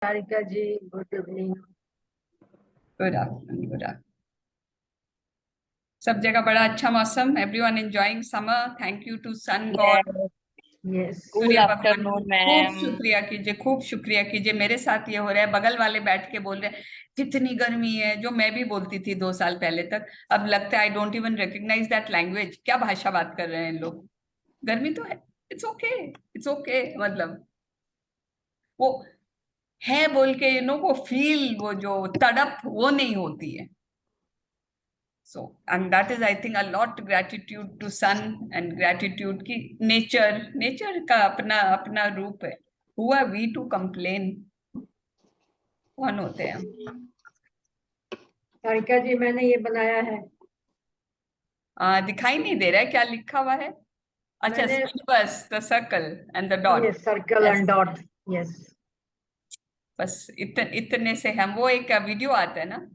Sarika ji, good evening. Good afternoon. Good afternoon. सब जगह बड़ा अच्छा मौसम, everyone enjoying summer. Thank you to sun god, yes. Yes. Good सूर्य भगवान को आफ्टरनून खूब मैम। शुक्रिया कीजिए, खूब शुक्रिया कीजिए। मेरे साथ ये हो रहा है, बगल वाले बैठ के बोल रहे हैं कितनी गर्मी है, जो मैं भी बोलती थी 2 साल पहले तक। अब लगता है I don't even recognise that language. क्या भाषा बात कर रहे हैं इन लोग। गर्मी तो है, इट्स ओके, इट्स ओके। मतलब वो है बोल के वो फील, वो जो तड़प वो नहीं होती है। So, and that is, I think, a lot gratitude to sun and gratitude की नेचर का अपना अपना रूप है। Who are we to complain? कौन होते हैं हम? सारिका जी, मैंने ये बनाया है। दिखाई नहीं दे रहा है क्या लिखा हुआ है। अच्छा, मैंने बस the circle and the dot. ये सर्कल एंड डॉट। यस। बस इतने से हम, वो एक वीडियो आता है ना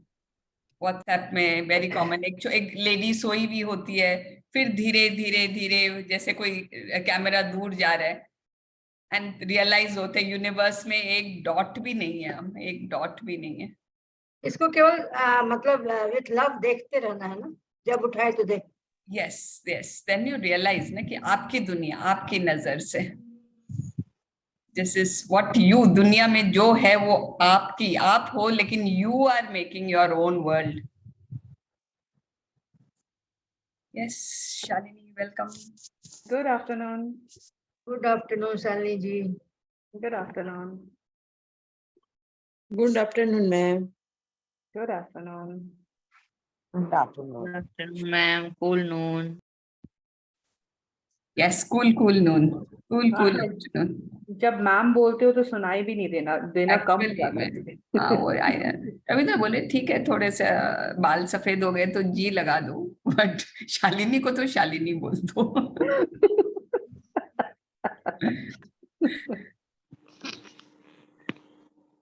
व्हाट्सएप में, वेरी कॉमन। एक लेडी सोई हुई होती है, फिर धीरे धीरे धीरे जैसे कोई कैमरा दूर जा रहा है, एंड रियलाइज होते यूनिवर्स में एक डॉट भी नहीं है, हम एक डॉट भी नहीं है। इसको केवल मतलब विथ लव देखते रहना है ना, जब उठाए तो देख। Yes yes, then you realise ना कि आपकी दुनिया आपकी नजर से, दिस इज व्हाट यू, दुनिया में जो है वो आपकी, आप हो, लेकिन you are making your own world. Yes, Shalini, welcome. Good afternoon. Good afternoon Shalini ji. Good afternoon. Good afternoon, ma'am. Good afternoon. Good afternoon. Good afternoon ma'am. Cool noon. Yes, cool cool noon, cool cool हाँ, afternoon. जब ma'am बोलते हो तो सुनाई भी नहीं देना कम हो एक्चुअली जाता मैं, है मुझे। हाँ वो तभी तो बोले ठीक है, थोड़े से बाल सफेद हो गए तो जी लगा दो, बट शालिनी को तो शालिनी बोल दो।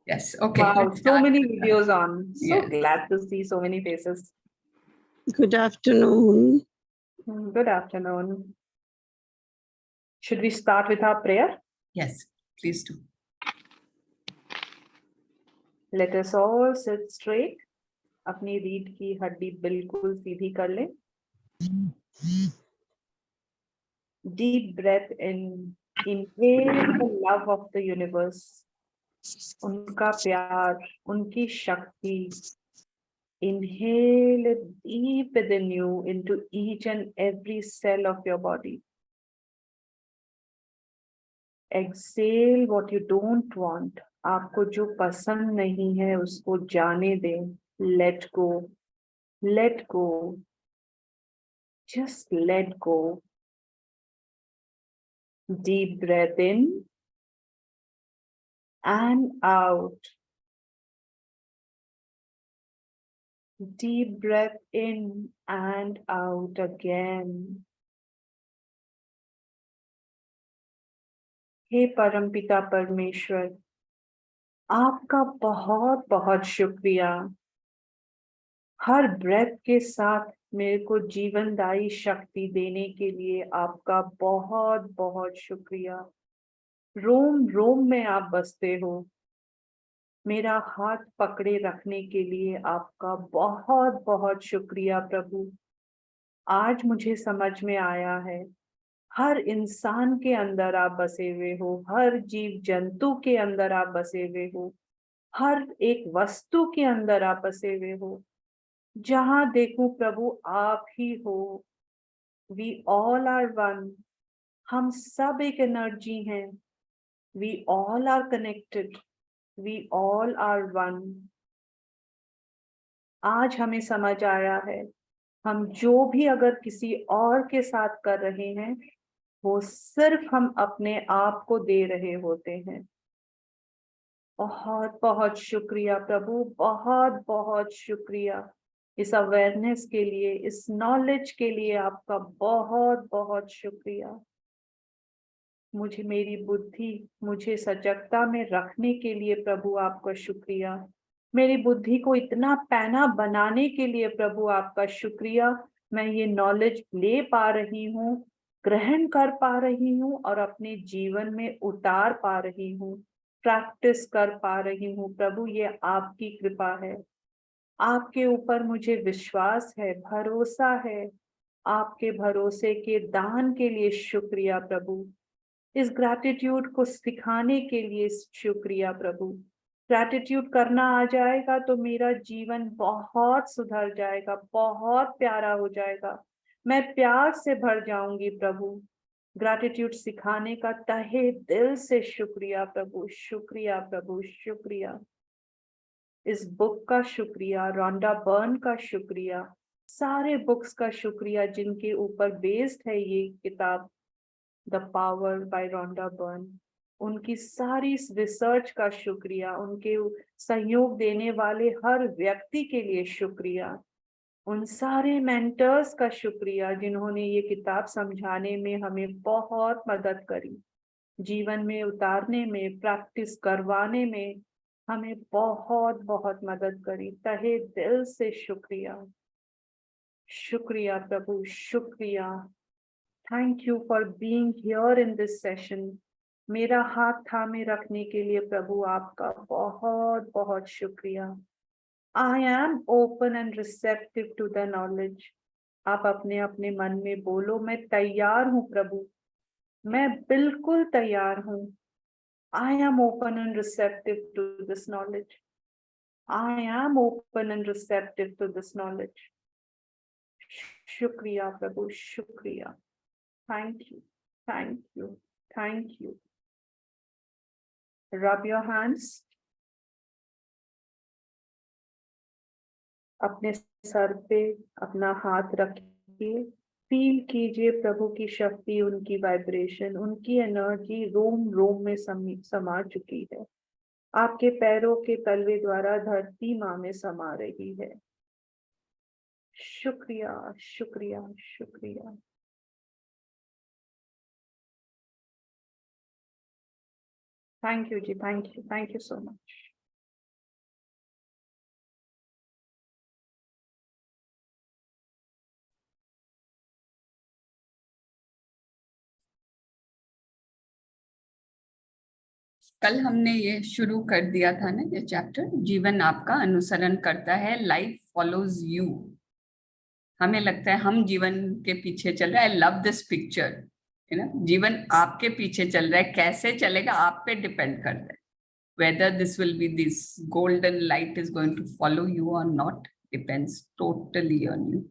Yes, okay, Wow, let's so many start. videos on. So yes, glad to see so many faces. Good afternoon. Good afternoon. Should we start with our prayer? Yes, please do. Let us all sit straight. अपनी रीढ़ की हड्डी बिल्कुल सीधी कर लें. Deep breath in. Inhale the love of the universe. उनका प्यार, उनकी शक्ति. Inhale it deep within you into each and every cell of your body. Exhale what you don't want. आपको जो पसंद नहीं है उसको जाने दें. Let go. Let go. Just let go. Deep breath in and out. Deep breath in and out again. हे परमपिता परमेश्वर, आपका बहुत बहुत शुक्रिया. हर ब्रेथ के साथ मेरे को जीवनदायी शक्ति देने के लिए आपका बहुत बहुत शुक्रिया. रोम रोम में आप बसते हो. मेरा हाथ पकड़े रखने के लिए आपका बहुत बहुत शुक्रिया प्रभु. आज मुझे समझ में आया है, हर इंसान के अंदर आप बसे हुए हो, हर जीव जंतु के अंदर आप बसे हुए हो, हर एक वस्तु के अंदर आप बसे हुए हो. जहां देखूं प्रभु आप ही हो. We all are one. हम सब एक एनर्जी हैं. We all are connected. We all are one. आज हमें समझ आया है, हम जो भी अगर किसी और के साथ कर रहे हैं वो सिर्फ हम अपने आप को दे रहे होते हैं. बहुत बहुत शुक्रिया प्रभु, बहुत बहुत शुक्रिया. इस अवेयरनेस के लिए, इस नॉलेज के लिए आपका बहुत बहुत शुक्रिया. मुझे मेरी बुद्धि, मुझे सजगता में रखने के लिए प्रभु आपका शुक्रिया. मेरी बुद्धि को इतना पैना बनाने के लिए प्रभु आपका शुक्रिया. मैं ये नॉलेज ले पा रही हूँ, ग्रहण कर पा रही हूँ और अपने जीवन में उतार पा रही हूँ. प्रैक्टिस कर पा रही हूँ प्रभु, ये आपकी कृपा है। आपके ऊपर मुझे विश्वास है, भरोसा है। आपके भरोसे के दान के लिए शुक्रिया प्रभु। इस ग्रैटिट्यूड को सिखाने के लिए शुक्रिया प्रभु। ग्रैटिट्यूड करना आ जाएगा तो मेरा जीवन बहुत सुधर जाएगा, बहुत प्यारा हो जाएगा। मैं प्यार से भर जाऊंगी प्रभु। ग्रैटिट्यूड सिखाने का तहे दिल से शुक्रिया प्रभु, शुक्रिया प्रभु, शुक्रिया। इस बुक का शुक्रिया, रॉन्डा बर्न का शुक्रिया, सारे बुक्स का शुक्रिया जिनके ऊपर बेस्ड है ये किताब the power bye Rhonda burn. उनकी सारी रिसर्च का शुक्रिया, उनके सहयोग देने वाले हर व्यक्ति के लिए शुक्रिया, उन सारे मेंटर्स का शुक्रिया जिन्होंने ये किताब समझाने में हमें बहुत मदद करी, जीवन में उतारने में, प्रैक्टिस करवाने में हमें बहुत बहुत मदद करी। तहे दिल से शुक्रिया, शुक्रिया प्रभु, शुक्रिया। Thank you for being here in this session. मेरा हाथ थामे रखने के लिए प्रभु आपका बहुत बहुत शुक्रिया। I am open and receptive to the knowledge. आप अपने अपने मन में बोलो, मैं तैयार हूँ प्रभु, मैं बिल्कुल तैयार हूँ। I am open and receptive to this knowledge. I am open and receptive to this knowledge. Shukriya Prabhu, Shukriya. Thank you, thank you, thank you. Rub your hands. अपने सर पे अपना हाथ रखिए, फील कीजिए प्रभु की शक्ति, उनकी वाइब्रेशन, उनकी एनर्जी रोम रोम में समा चुकी है। आपके पैरों के तलवे द्वारा धरती माँ में समा रही है। शुक्रिया, शुक्रिया, शुक्रिया। थैंक यू जी, थैंक यू सो मच। कल हमने ये शुरू कर दिया था ना, ये चैप्टर, जीवन आपका अनुसरण करता है, लाइफ फॉलोज यू। हमें लगता है हम जीवन के पीछे चल रहे हैं। आई लव दिस पिक्चर, है ना। जीवन आपके पीछे चल रहा है, कैसे चलेगा आप पे डिपेंड करता है। Whether this will be, this golden light is going to follow you और not, depends totally on you.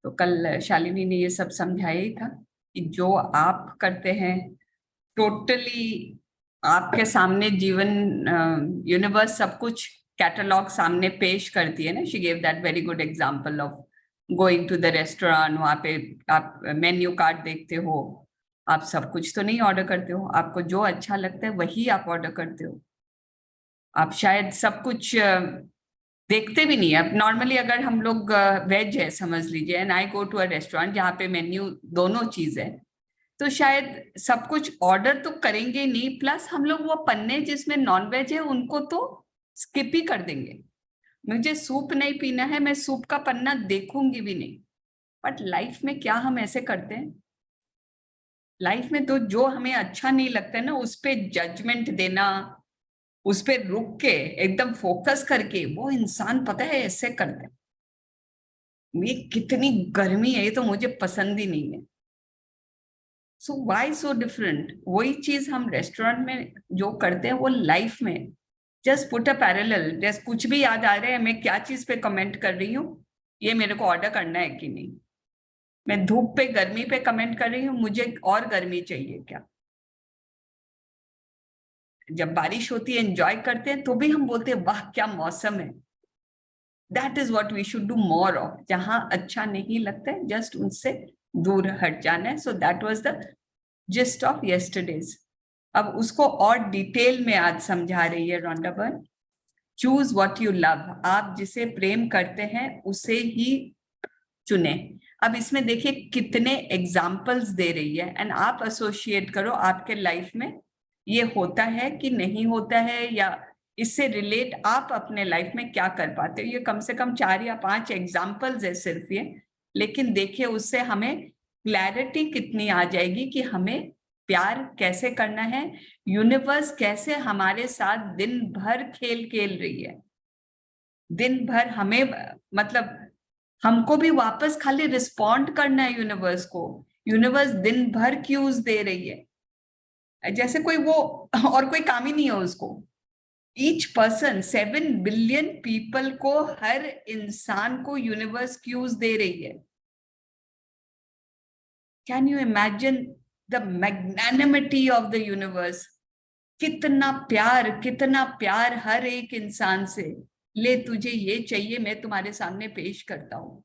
तो कल शालिनी ने ये सब समझाया ही था कि जो आप करते हैं टोटली आपके सामने जीवन, यूनिवर्स सब कुछ कैटलॉग सामने पेश करती है ना। She gave that very good example of going to the restaurant. वहां पे आप मेन्यू कार्ड देखते हो, आप सब कुछ तो नहीं ऑर्डर करते हो, आपको जो अच्छा लगता है वही आप ऑर्डर करते हो। आप शायद सब कुछ देखते भी नहीं है। अब नॉर्मली अगर हम लोग वेज है समझ लीजिए, and I go to a restaurant जहाँ पे मेन्यू दोनों चीज है, तो शायद सब कुछ ऑर्डर तो करेंगे नहीं, प्लस हम लोग वो पन्ने जिसमें नॉन वेज है उनको तो स्किप ही कर देंगे। मुझे सूप नहीं पीना है, मैं सूप का पन्ना देखूंगी भी नहीं। बट लाइफ में क्या हम ऐसे करते हैं? लाइफ में तो जो हमें अच्छा नहीं लगता है ना, उस पे जजमेंट देना, उस पे रुक के एकदम फोकस करके, वो इंसान पता है ऐसे करते हैं। ये कितनी गर्मी है, ये तो मुझे पसंद ही नहीं है। So why so different? वही चीज हम रेस्टोरेंट में जो करते हैं वो लाइफ में, just put a parallel. Just कुछ भी याद आ रहा है, मैं क्या चीज पे कमेंट कर रही हूँ, ये मेरे को ऑर्डर करना है कि नहीं। मैं धूप पे गर्मी पे कमेंट कर रही हूँ, मुझे और गर्मी चाहिए क्या? जब बारिश होती है एंजॉय करते हैं तो भी हम बोलते हैं वाह क्या मौसम है। That is what we should do more of. जहां अच्छा नहीं लगता है जस्ट उनसे दूर हट जाना है। So that was the gist of yesterday's. अब उसको और डिटेल में आज समझा रही है Rhonda burn. Choose what you love. आप जिसे प्रेम करते हैं उसे ही चुने। अब इसमें देखिए कितने एग्जाम्पल्स दे रही है, एंड आप एसोसिएट करो आपके लाइफ में ये होता है कि नहीं होता है, या इससे रिलेट आप अपने लाइफ में क्या कर पाते हो। ये कम से कम 4 या 5 एग्जाम्पल्स है सिर्फ ये, लेकिन देखिए उससे हमें क्लैरिटी कितनी आ जाएगी कि हमें प्यार कैसे करना है, यूनिवर्स कैसे हमारे साथ दिन भर खेल खेल रही है, दिन भर हमें मतलब हमको भी वापस खाली रिस्पॉन्ड करना है यूनिवर्स को। यूनिवर्स दिन भर क्यूज दे रही है, जैसे कोई वो और कोई काम ही नहीं है उसको। ईच पर्सन, 7 बिलियन पीपल को, हर इंसान को यूनिवर्स क्यूज दे रही है। Can you imagine the magnanimity of the universe? कितना प्यार हर एक इंसान से। ले तुझे ये चाहिए, मैं तुम्हारे सामने पेश करता हूं।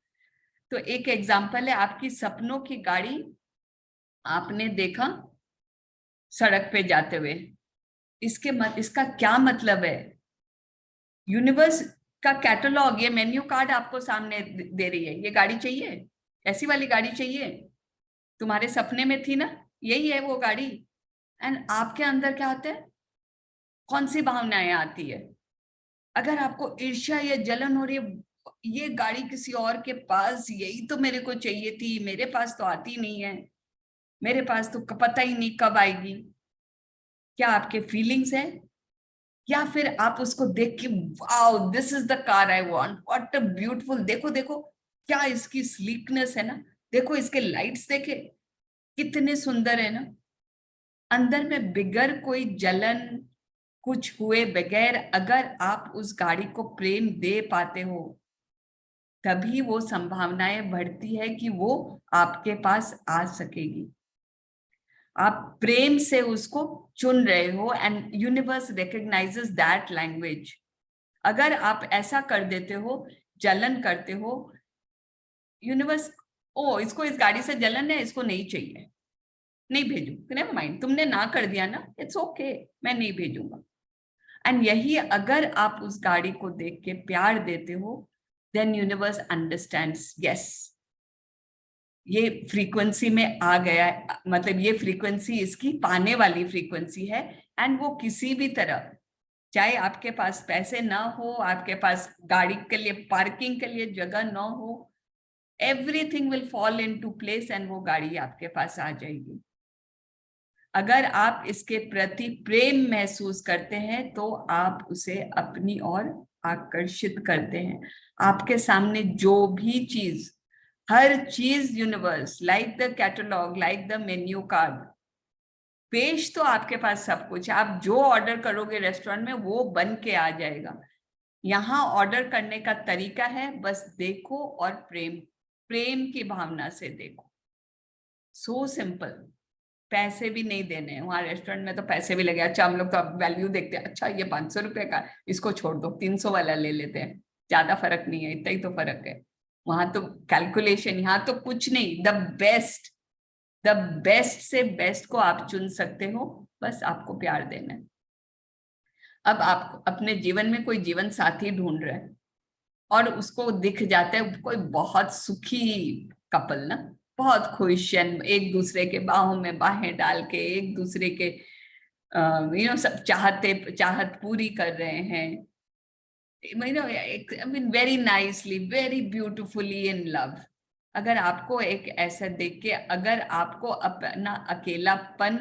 तो एक एग्जाम्पल है, आपकी सपनों की गाड़ी आपने देखा सड़क पे जाते हुए, इसका क्या मतलब है? यूनिवर्स का कैटलॉग, ये मेन्यू कार्ड आपको सामने दे रही है, ये गाड़ी चाहिए, ऐसी वाली गाड़ी चाहिए, तुम्हारे सपने में थी ना, यही है वो गाड़ी। एंड आपके अंदर क्या होता है, कौन सी भावनाएं आती है? अगर आपको ईर्ष्या या जलन हो रही है, ये गाड़ी किसी और के पास, यही तो मेरे को चाहिए थी, मेरे पास तो आती नहीं है, मेरे पास तो पता ही नहीं कब आएगी। क्या आपके फीलिंग्स है? या फिर आप उसको देख के wow this is the car I want, what a beautiful, देखो देखो क्या इसकी स्लीकनेस है ना, देखो इसके लाइट्स देखे कितने सुंदर है ना। अंदर में बिगर कोई जलन कुछ हुए बगैर अगर आप उस गाड़ी को प्रेम दे पाते हो, तभी वो संभावनाएं बढ़ती है कि वो आपके पास आ सकेगी। आप प्रेम से उसको चुन रहे हो and universe recognises that language. अगर आप ऐसा कर देते हो, जलन करते हो, यूनिवर्स ओ इसको इस गाड़ी से जलन है, इसको नहीं चाहिए, नहीं भेजू, नेवर माइंड, तुमने ना कर दिया ना, इट्स ओके, मैं नहीं भेजूंगा। एंड यही अगर आप उस गाड़ी को देख के प्यार देते हो, देन यूनिवर्स अंडरस्टैंड्स, यस ये फ्रीक्वेंसी में आ गया है, मतलब ये फ्रीक्वेंसी इसकी पाने वाली फ्रीक्वेंसी है। एंड वो किसी भी तरह, चाहे आपके पास पैसे ना हो, आपके पास गाड़ी के लिए पार्किंग के लिए जगह ना हो, everything will fall into place and वो गाड़ी आपके पास आ जाएगी। अगर आप इसके प्रति प्रेम महसूस करते हैं तो आप उसे अपनी ओर आकर्षित करते हैं। आपके सामने जो भी चीज, हर चीज universe, like the catalogue, like the menu card, पेश तो आपके पास सब कुछ, आप जो ऑर्डर करोगे रेस्टोरेंट में वो बन के आ जाएगा। यहाँ ऑर्डर करने का तरीका है, बस देखो और प्रेम की भावना से देखो। So simple. पैसे भी नहीं देने हैं वहां रेस्टोरेंट में, तो पैसे भी लगे, अच्छा हम लोग तो अब वैल्यू देखते हैं, अच्छा ये 500 रुपए का, इसको छोड़ दो 300 वाला ले लेते हैं, ज्यादा फर्क नहीं है, इतना ही तो फर्क है। वहां तो कैलकुलेशन, यहाँ तो कुछ नहीं, द बेस्ट से बेस्ट को आप चुन सकते हो, बस आपको प्यार देना है। अब आप अपने जीवन में कोई जीवन साथी ढूंढ रहे हैं और उसको दिख जाता है कोई बहुत सुखी कपल ना, बहुत खुश है, एक दूसरे के बाहों में बाहें डाल के एक दूसरे के सब चाहत पूरी कर रहे हैं, very nicely, very beautifully in love. अगर आपको एक ऐसा देख के अगर आपको अपना अकेलापन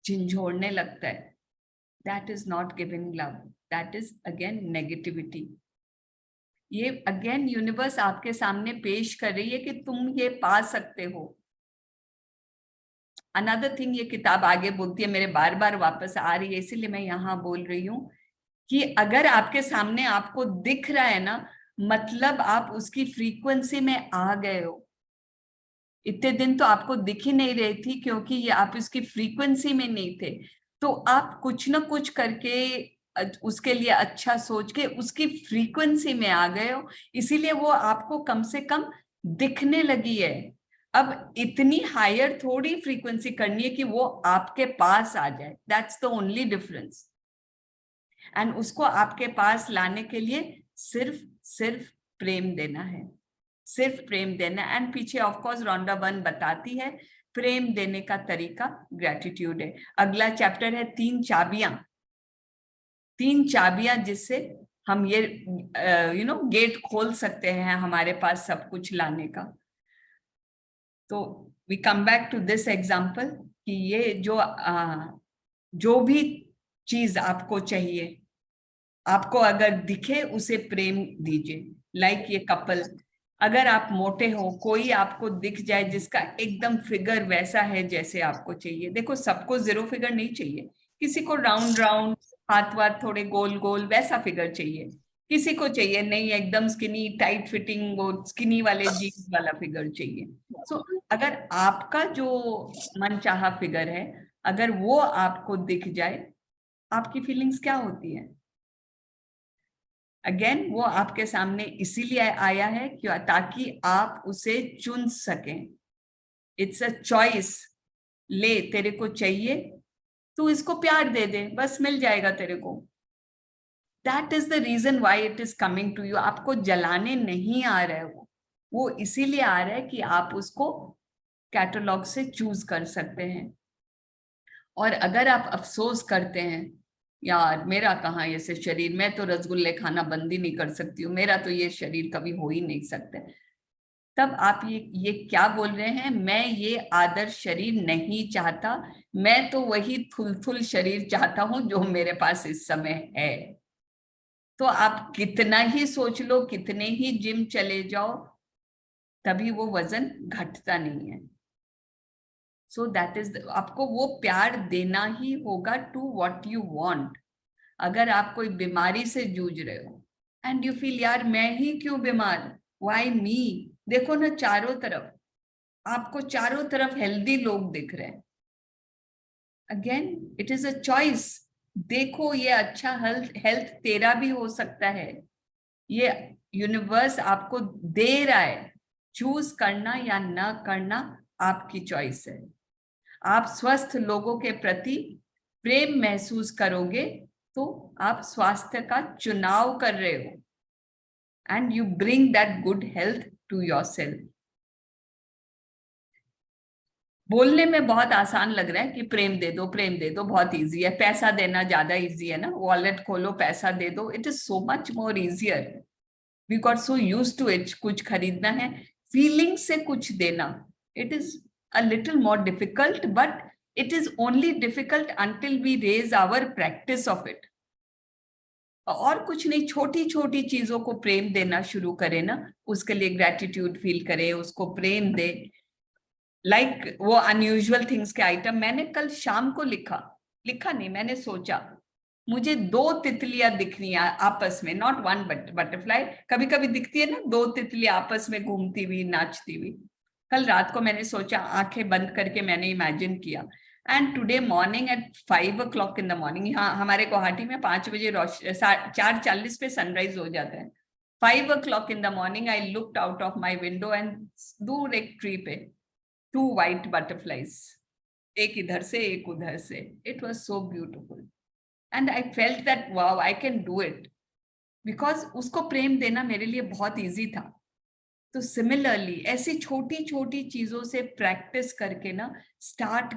झंझोड़ने लगता है, that is not giving love, that is again negativity. ये अगेन यूनिवर्स आपके सामने पेश कर रही है कि तुम ये पा सकते हो। अनदर थिंग, ये किताब आगे बोलती है, मेरे बार बार वापस आ रही है इसीलिए मैं यहाँ बोल रही हूँ कि अगर आपके सामने आपको दिख रहा है ना, मतलब आप उसकी फ्रीक्वेंसी में आ गए हो। इतने दिन तो आपको दिख ही नहीं रही थी क्योंकि ये आप उसकी फ्रीक्वेंसी में नहीं थे, तो आप कुछ ना कुछ करके उसके लिए अच्छा सोच के उसकी फ्रीक्वेंसी में आ गए हो, इसीलिए वो आपको कम से कम दिखने लगी है। अब इतनी हायर थोड़ी फ्रीक्वेंसी करनी है कि वो आपके पास आ जाए, that's the only difference. And उसको आपके पास लाने के लिए सिर्फ प्रेम देना है, सिर्फ प्रेम देना। एंड पीछे ऑफ कोर्स रॉन्डा बर्न बताती है प्रेम देने का तरीका ग्रेटिट्यूड है। अगला चैप्टर है 3 चाबियां जिससे हम ये गेट खोल सकते हैं हमारे पास सब कुछ लाने का। तो we come back to this example, कि ये जो भी चीज आपको चाहिए, आपको अगर दिखे उसे प्रेम दीजिए। लाइक ये कपल, अगर आप मोटे हो, कोई आपको दिख जाए जिसका एकदम फिगर वैसा है जैसे आपको चाहिए। देखो सबको 0 फिगर नहीं चाहिए, किसी को राउंड राउंड, हाथ वाथ थोड़े गोल गोल वैसा फिगर चाहिए, किसी को चाहिए नहीं एकदम स्किनी टाइट फिटिंग, वो स्किनी वाले जीन्स वाला फिगर चाहिए। सो अगर आपका जो मनचाहा फिगर है, अगर वो आपको दिख जाए, आपकी फीलिंग्स क्या होती है? अगेन वो आपके सामने इसीलिए आया है क्यों? ताकि आप उसे चुन सकें। It's a choice. ले, तेरे को चाहिए, तू इसको प्यार दे दे, बस मिल जाएगा तेरे को। That is the reason why it is coming to you. आपको जलाने नहीं आ रहा है वो इसीलिए आ रहा है कि आप उसको कैटलॉग से चूज कर सकते हैं। और अगर आप अफसोस करते हैं, यार मेरा कहाँ ऐसे शरीर, मैं तो रसगुल्ले खाना बंद ही नहीं कर सकती हूँ, मेरा तो ये शरीर कभी हो ही नहीं सकता, तब आप ये क्या बोल रहे हैं? मैं ये आदर्श शरीर नहीं चाहता, मैं तो वही थुलथुल शरीर चाहता हूं जो मेरे पास इस समय है। तो आप कितना ही सोच लो, कितने ही जिम चले जाओ, तभी वो वजन घटता नहीं है। सो दैट इज, आपको वो प्यार देना ही होगा टू व्हाट यू वांट। अगर आप कोई बीमारी से जूझ रहे हो एंड यू फील यार मैं ही क्यों बीमार, व्हाई मी, देखो ना चारों तरफ, आपको चारों तरफ हेल्दी लोग दिख रहे हैं। Again it is a choice. देखो ये अच्छा हेल्थ तेरा भी हो सकता है, ये यूनिवर्स आपको दे रहा है। चूज करना या ना करना आपकी चॉइस है। आप स्वस्थ लोगों के प्रति प्रेम महसूस करोगे तो आप स्वास्थ्य का चुनाव कर रहे हो, and you bring that good health to yourself. बोलने में बहुत आसान लग रहा है कि प्रेम दे दो, प्रेम दे दो, बहुत इजी है। पैसा देना ज्यादा इजी है ना, वॉलेट खोलो पैसा दे दो, it is so much more easier. We got so used to it. कुछ खरीदना है, फीलिंग से कुछ देना, it is a little more difficult, but it is only difficult until we raise our practice of it. और कुछ नहीं, छोटी छोटी चीजों को प्रेम देना शुरू करें ना, उसके लिए ग्रेटिट्यूड फील करें, उसको प्रेम दे। लाइक वो अनयूजुअल थिंग्स के आइटम, मैंने कल शाम को लिखा नहीं, मैंने सोचा मुझे 2 तितलियां दिख रही हैं आपस में, नॉट वन बट बटरफ्लाई, कभी कभी दिखती है ना 2 तितलियां आपस में घूमती हुई, नाचती हुई। कल रात को मैंने सोचा, आंखें बंद करके मैंने इमेजिन किया, and today morning at 5 o'clock in the morning, यहाँ हमारे गुवाहाटी में 5 बजे 4:40 पे सनराइज हो जाता है। 5 o'clock in the morning I looked out of my window and दूर एक ट्री पे 2 white butterflies, एक इधर से एक उधर से। It was so beautiful and I felt that wow, I can do it, because उसको प्रेम देना मेरे लिए बहुत इजी था। तो सिमिलरली ऐसी छोटी छोटी चीजों से प्रैक्टिस करके ना, स्टार्ट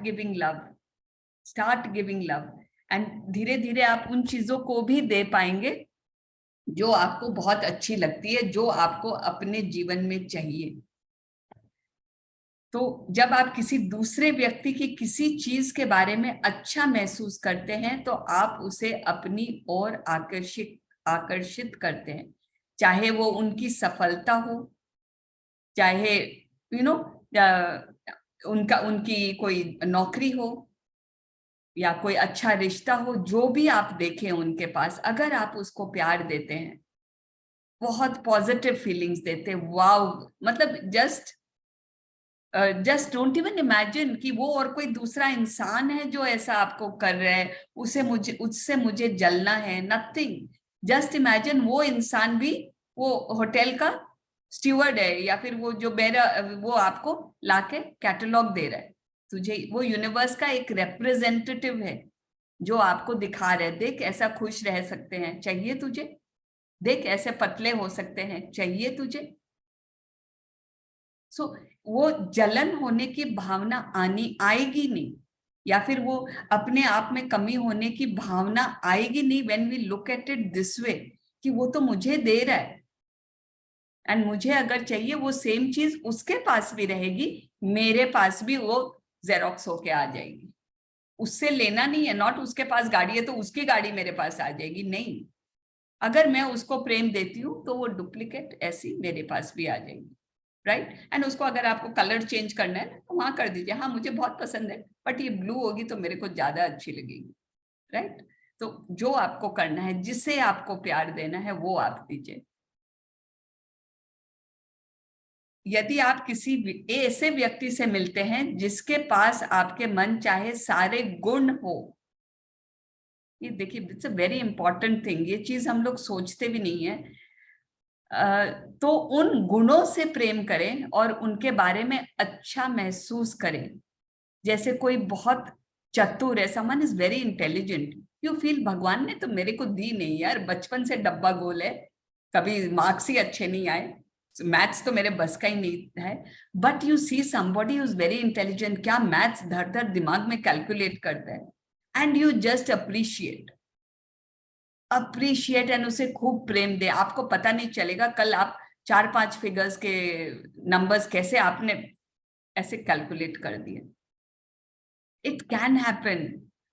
गिविंग लव, एंड धीरे धीरे आप उन चीजों को भी दे पाएंगे जो आपको बहुत अच्छी लगती है, जो आपको अपने जीवन में चाहिए। तो जब आप किसी दूसरे व्यक्ति की किसी चीज के बारे में अच्छा महसूस करते हैं, तो आप उसे अपनी ओर आकर्षित करते हैं, चाहे वो उनकी सफलता हो, चाहे उनकी कोई नौकरी हो या कोई अच्छा रिश्ता हो, जो भी आप देखें उनके पास, अगर आप उसको प्यार देते हैं, बहुत पॉजिटिव फीलिंग्स देते हैं, वाओ, मतलब जस्ट डोंट इवन इमेजिन कि वो और कोई दूसरा इंसान है जो ऐसा आपको कर रहा है, उससे मुझे जलना है, नथिंग। जस्ट इमेजिन वो इंसान भी वो होटल का स्टीवर्ड है, या फिर वो जो वो आपको लाके कैटलॉग दे रहा है तुझे, वो यूनिवर्स का एक रिप्रेजेंटेटिव है जो आपको दिखा रहा है, देख ऐसा खुश रह सकते हैं, चाहिए तुझे, देख ऐसे पतले हो सकते हैं, चाहिए तुझे। सो वो जलन होने की भावना आएगी नहीं, या फिर वो अपने आप में कमी होने की भावना आएगी नहीं, when we look at it this way, कि वो तो मुझे दे रहा है एंड मुझे अगर चाहिए वो सेम चीज उसके पास भी रहेगी, मेरे पास भी वो जेरोक्स होके आ जाएगी। उससे लेना नहीं है, नॉट उसके पास गाड़ी है तो उसकी गाड़ी मेरे पास आ जाएगी, नहीं। अगर मैं उसको प्रेम देती हूँ तो वो डुप्लीकेट ऐसी मेरे पास भी आ जाएगी, राइट। एंड उसको अगर आपको कलर चेंज करना है तो वहां कर दीजिए, हाँ मुझे बहुत पसंद है बट ये ब्लू होगी तो मेरे को ज्यादा अच्छी लगेगी, राइट। तो जो आपको करना है, जिसे आपको प्यार देना है वो आप दीजिए। यदि आप किसी ऐसे व्यक्ति से मिलते हैं जिसके पास आपके मन चाहे सारे गुण हो, ये देखिए it's a very important thing, ये चीज हम लोग सोचते भी नहीं है। तो उन गुणों से प्रेम करें और उनके बारे में अच्छा महसूस करें। जैसे कोई बहुत चतुर है, someone is very intelligent, you feel भगवान ने तो मेरे को दी नहीं यार, बचपन से डब्बा गोल है, कभी मार्क्स ही अच्छे नहीं आए, मैथ्स तो मेरे बस का ही नहीं है। But you see somebody who is very intelligent, क्या मैथ्स धर धर दिमाग में कैलकुलेट करता है, and you just appreciate and उसे खूब प्रेम दे। आपको पता नहीं चलेगा कल आप 4-5 फिगर्स के नंबर्स कैसे आपने ऐसे कैलकुलेट कर दिए। इट कैन हैपन,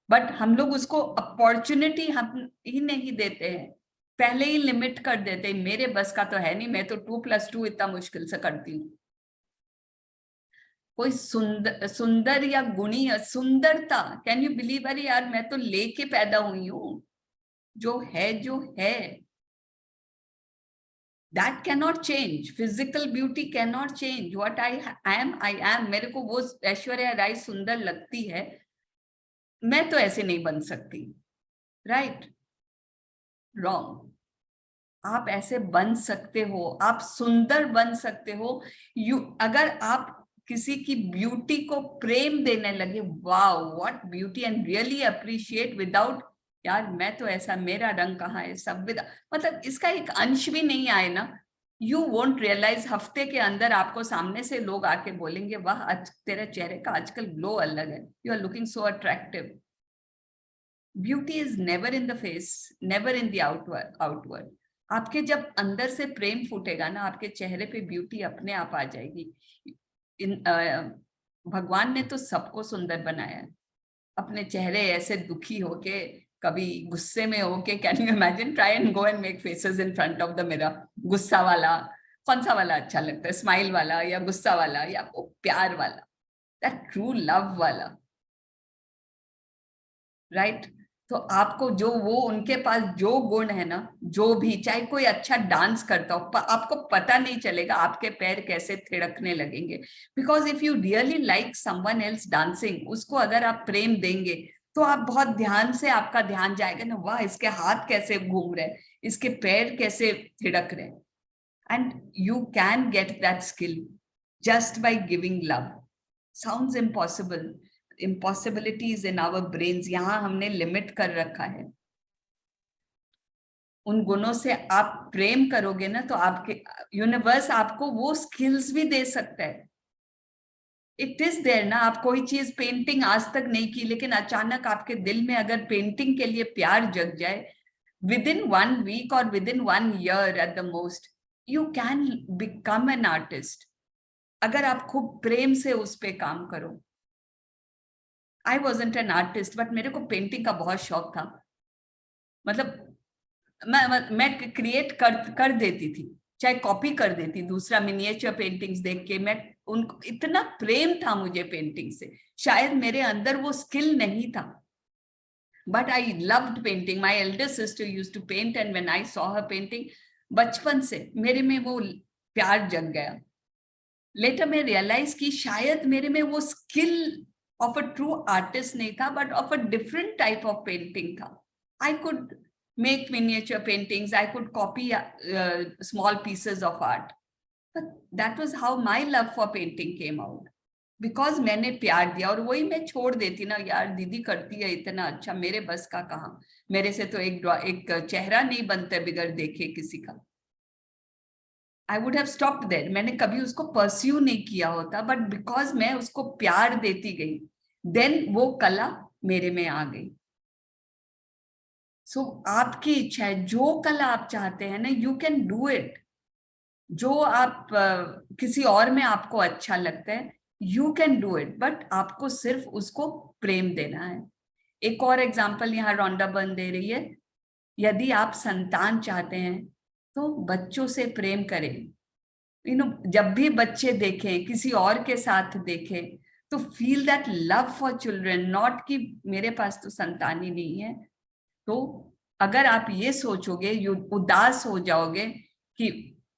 बट हम लोग उसको अपॉर्चुनिटी हम ही नहीं देते हैं, पहले ही लिमिट कर देते हैं, मेरे बस का तो है नहीं, मैं तो 2+2 इतना मुश्किल से करती हूँ। कोई सुंदर या गुणी, सुंदरता, कैन यू बिलीव, अरे यार मैं तो लेके पैदा हुई हूँ, जो है that cannot change, physical beauty cannot change, what I am। मेरे को वो ऐश्वर्या राय सुंदर लगती है, मैं तो ऐसे नहीं बन सकती, राइट, रॉन्ग। आप ऐसे बन सकते हो, आप सुंदर बन सकते हो। अगर आप किसी की ब्यूटी को प्रेम देने लगे, wow what beauty, and really appreciate without यार मैं तो ऐसा, मेरा रंग कहाँ है, सब मतलब इसका एक अंश भी नहीं आए ना, यू वोंट रियलाइज। हफ्ते के अंदर आपको सामने से लोग आके बोलेंगे वाह आज तेरे चेहरे का आजकल ग्लो अलग है, you are looking so attractive. Beauty is never in the face, never in the outward. आपके जब अंदर से प्रेम फूटेगा ना, आपके चेहरे पे ब्यूटी अपने आप आ जाएगी। भगवान ने तो सबको सुंदर बनाया है, अपने चेहरे ऐसे दुखी होके, कभी गुस्से में होके, can you imagine, try and go and make faces in front of the mirror. गुस्सा वाला कौन सा वाला अच्छा लगता है, स्माइल वाला या गुस्सा वाला या वो प्यार वाला, दैट ट्रू लव वाला, राइट। तो आपको जो वो उनके पास जो गुण है ना, जो भी, चाहे कोई अच्छा डांस करता हो, आपको पता नहीं चलेगा आपके पैर कैसे थिड़कने लगेंगे, because if you really like someone else dancing, उसको अगर आप प्रेम देंगे तो आप बहुत ध्यान से, आपका ध्यान जाएगा ना, वाह इसके हाथ कैसे घूम रहे, इसके पैर कैसे थिड़क रहे, and you can get that skill just by giving love. Sounds impossible, impossibilities in our brains, यहाँ हमने लिमिट कर रखा है। उन गुणों से आप प्रेम करोगे ना तो आपके यूनिवर्स आपको वो स्किल्स भी दे सकता है। इट इज देयर ना, आप कोई चीज पेंटिंग आज तक नहीं की, लेकिन अचानक आपके दिल में अगर पेंटिंग के लिए प्यार जग जाए, विद इन 1 week और with in 1 year at the most, you can become an artist, अगर आप खूब प्रेम से उस पे काम करो। I wasn't an artist, but मेरे को पेंटिंग का बहुत शौक था। मतलब मैं क्रिएट कर देती थी, चाहे कॉपी कर देती, दूसरा मिनिएचर पेंटिंग्स देख के, मैं उनको इतना प्रेम था मुझे पेंटिंग से, शायद मेरे अंदर वो स्किल नहीं था, but I loved painting. My elder sister used to paint and when I saw her painting, बचपन से मेरे में वो प्यार जग गया। लेटर में रियलाइज की शायद मेरे में वो skill of a true artist नहीं था, but of a different type of painting था। I could make miniature paintings, I could copy small pieces of art, but that was how my love for painting came out, because मैंने प्यार दिया। और वही मैं छोड़ देती ना, यार दीदी करती है इतना अच्छा, मेरे बस का कहाँ, मेरे से तो एक चेहरा नहीं बनता बिगड़ देखे किसी का। I would have stopped there, मैंने कभी उसको परस्यू नहीं किया होता, बट बिकॉज मैं उसको प्यार देती गई, देन वो कला मेरे में आ गई। सो आपकी इच्छा है, जो कला आप चाहते हैं ना, यू कैन डू इट। जो आप किसी और में आपको अच्छा लगता है, you can do it, but आपको सिर्फ उसको प्रेम देना है। एक और एग्जाम्पल यहाँ रोंडा बर्न दे रही है, यदि आप संतान चाहते हैं तो बच्चों से प्रेम करें। जब भी बच्चे देखें, किसी और के साथ देखें, तो feel that love for children, not कि मेरे पास तो संतान ही नहीं है। तो अगर आप ये सोचोगे, यू उदास हो जाओगे कि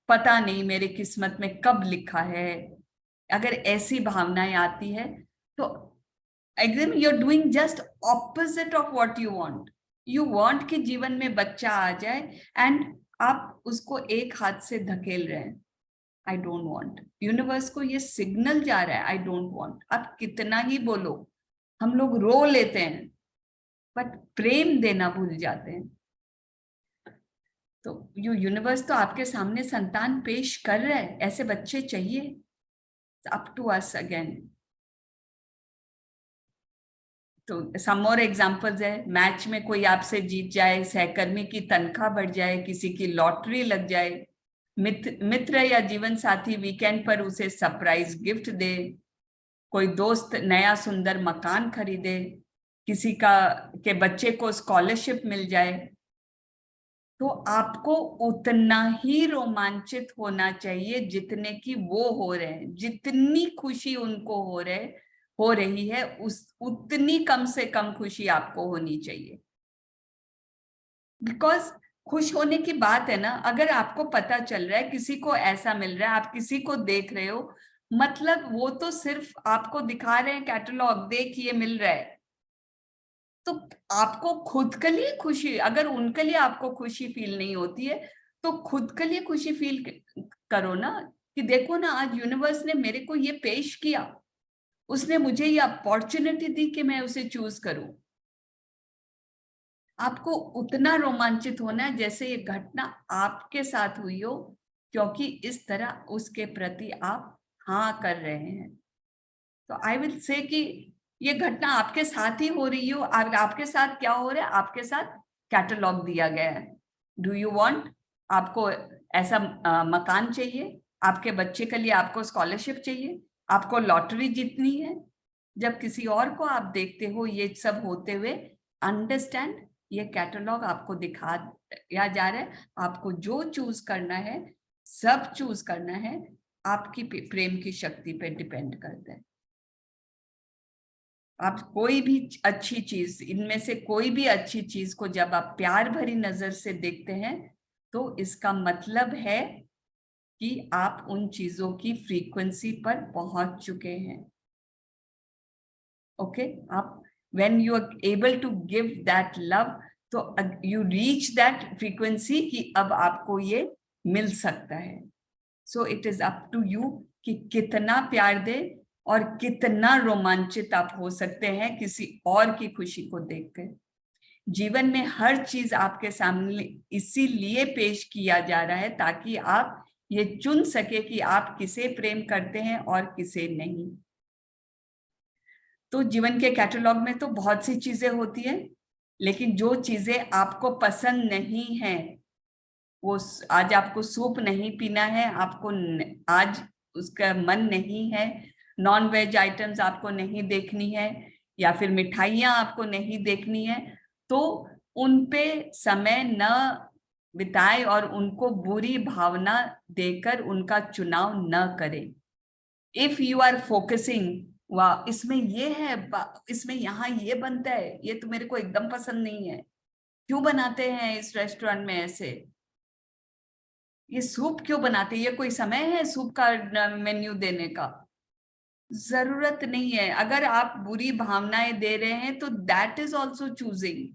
पता नहीं मेरे किस्मत में कब लिखा है, अगर ऐसी भावनाएं आती है तो एकदम you are doing just opposite of what you want. You want कि जीवन में बच्चा आ जाए एंड आप उसको एक हाथ से धकेल रहे हैं। I don't want. यूनिवर्स को ये सिग्नल जा रहा है, आई डोंट वांट। आप कितना ही बोलो, हम लोग रो लेते हैं बट प्रेम देना भूल जाते हैं। तो यूनिवर्स तो आपके सामने संतान पेश कर रहा है, ऐसे बच्चे चाहिए। Up to us again. तो सम मोर एग्जांपल्स है, मैच में कोई आपसे जीत जाए, सहकर्मी की तनख्वाह बढ़ जाए, किसी की लॉटरी लग जाए, मित्र या जीवन साथी वीकेंड पर उसे सरप्राइज गिफ्ट दे, कोई दोस्त नया सुंदर मकान खरीदे, किसी के बच्चे को स्कॉलरशिप मिल जाए, तो आपको उतना ही रोमांचित होना चाहिए जितने की वो हो रहे हैं। जितनी खुशी उनको हो रही है, उतनी कम से कम खुशी आपको होनी चाहिए। बिकॉज खुश होने की बात है ना, अगर आपको पता चल रहा है किसी को ऐसा मिल रहा है, आप किसी को देख रहे हो, मतलब वो तो सिर्फ आपको दिखा रहे हैं कैटलॉग, देख ये मिल रहा है। तो आपको खुद के लिए खुशी, अगर उनके लिए आपको खुशी फील नहीं होती है तो खुद के लिए खुशी फील करो ना, कि देखो ना आज यूनिवर्स ने मेरे को ये पेश किया, उसने मुझे ये अपॉर्चुनिटी दी कि मैं उसे चूज करूं। आपको उतना रोमांचित होना है जैसे ये घटना आपके साथ हुई हो, क्योंकि इस तरह उसके प्रति आप हाँ कर रहे हैं। तो आई विल से कि ये घटना आपके साथ ही हो रही हो। आपके साथ क्या हो रहा है? आपके साथ कैटलॉग दिया गया है। Do you want? आपको ऐसा मकान चाहिए, आपके बच्चे के लिए आपको स्कॉलरशिप चाहिए, आपको लॉटरी जीतनी है। जब किसी और को आप देखते हो ये सब होते हुए, अंडरस्टैंड ये कैटलॉग आपको दिखाया जा रहा है। आपको जो चूज करना है, सब चूज करना है, आपकी प्रेम की शक्ति पे डिपेंड करता है। आप कोई भी अच्छी चीज, इनमें से कोई भी अच्छी चीज को जब आप प्यार भरी नजर से देखते हैं तो इसका मतलब है कि आप उन चीजों की फ्रीक्वेंसी पर पहुंच चुके हैं। ओके, आप when you are able to give that love, तो you reach that frequency कि अब आपको ये मिल सकता है। So it is up to you कि कितना प्यार दे और कितना रोमांचित आप हो सकते हैं किसी और की खुशी को देखकर। जीवन में हर चीज आपके सामने इसीलिए पेश किया जा रहा है ताकि आप ये चुन सके कि आप किसे प्रेम करते हैं और किसे नहीं। तो जीवन के कैटलॉग में तो बहुत सी चीजें होती हैं, लेकिन जो चीजें आपको पसंद नहीं है, वो आज आपको सूप नहीं पीना है, आपको आज उसका मन नहीं है, नॉन वेज आइटम्स आपको नहीं देखनी है, या फिर मिठाइयाँ आपको नहीं देखनी है, तो उन पे समय न बिताएं और उनको बुरी भावना देकर उनका चुनाव न करें। इफ यू आर फोकसिंग, वाह इसमें ये है, इसमें यहाँ ये बनता है, ये तो मेरे को एकदम पसंद नहीं है, क्यों बनाते हैं इस रेस्टोरेंट में ऐसे, ये सूप क्यों बनाते हैं, ये कोई समय है सूप का मेन्यू देने का? जरूरत नहीं है। अगर आप बुरी भावनाएं दे रहे हैं तो दैट इज ऑल्सो चूजिंग।